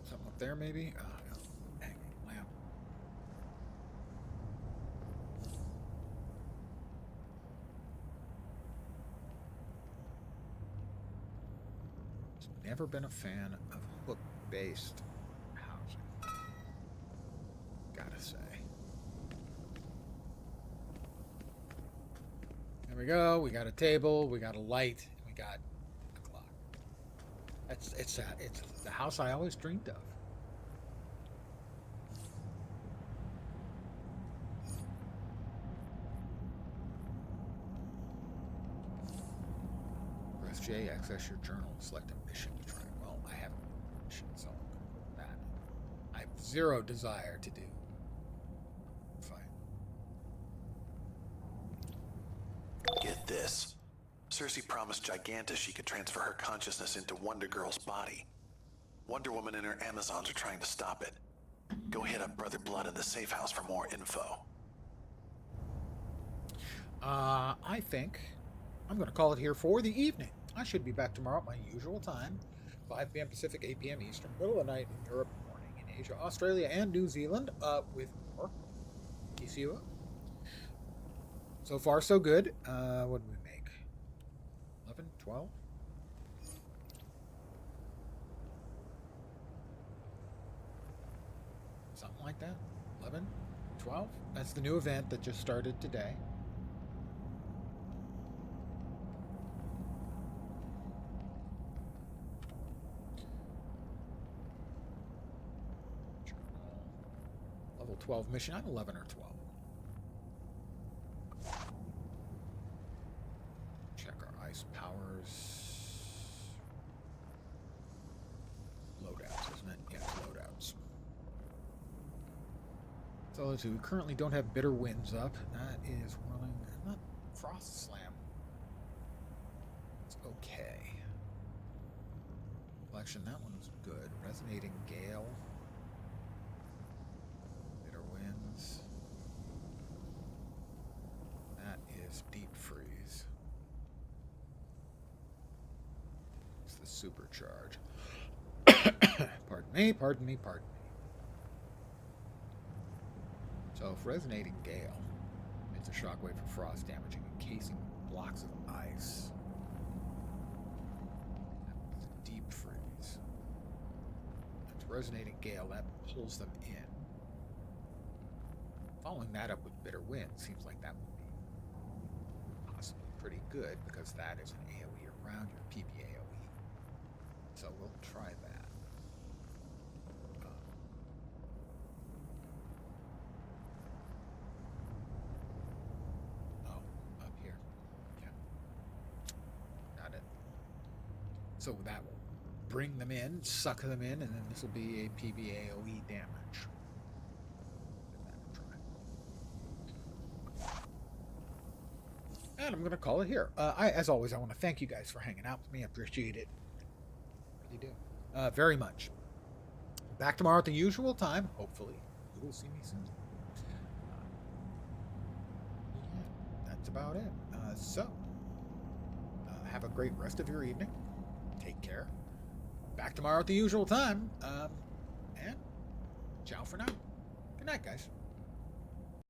Something up there, maybe? Oh, no. Hanging lamp. Never been a fan of hook-based housing. Gotta say. There we go. We got a table. We got a light. We got a clock. It's the house I always dreamed of. Press J, access your journal, select a mission to try. Well, I have a mission, so that I have zero desire to do. Fine. Get this. Cersei promised Giganta she could transfer her consciousness into Wonder Girl's body. Wonder Woman and her Amazons are trying to stop it. Go hit up Brother Blood in the safe house for more info. I think I'm going to call it here for the evening. I should be back tomorrow at my usual time, 5 p.m. Pacific, 8 p.m. Eastern, middle of the night in Europe, morning in Asia, Australia, and New Zealand, with more DCUO. So far, so good. What did we make? 11, 12? Something like that. 11, 12? That's the new event that just started today. Level 12 mission. I'm 11 or 12. Check our ice powers. Loadouts, isn't it? Yeah, loadouts. So we currently don't have Bitter Winds up. That is running. Not Frost Slam. It's okay. Collection, that one was good. Resonating Gale. Bitter Winds. That is Deep Freeze. It's the Supercharge. Pardon me, pardon me, pardon me. So if Resonating Gale emits a shockwave for frost, damaging encasing blocks of ice. Deep Freeze. It's Resonating Gale, that pulls them in. Following that up with Bitter Wind seems like that would be possibly pretty good, because that is an AoE around your PBAoE. So we'll try that. Up here. Yeah. Got it. So that will bring them in, suck them in, and then this will be a PBAoE damage. And I'm going to call it here. As always, I want to thank you guys for hanging out with me. I appreciate it. Really do. Very much. Back tomorrow at the usual time, hopefully. You will see me soon. Yeah, that's about it. Have a great rest of your evening. Take care. Back tomorrow at the usual time. And ciao for now. Good night, guys.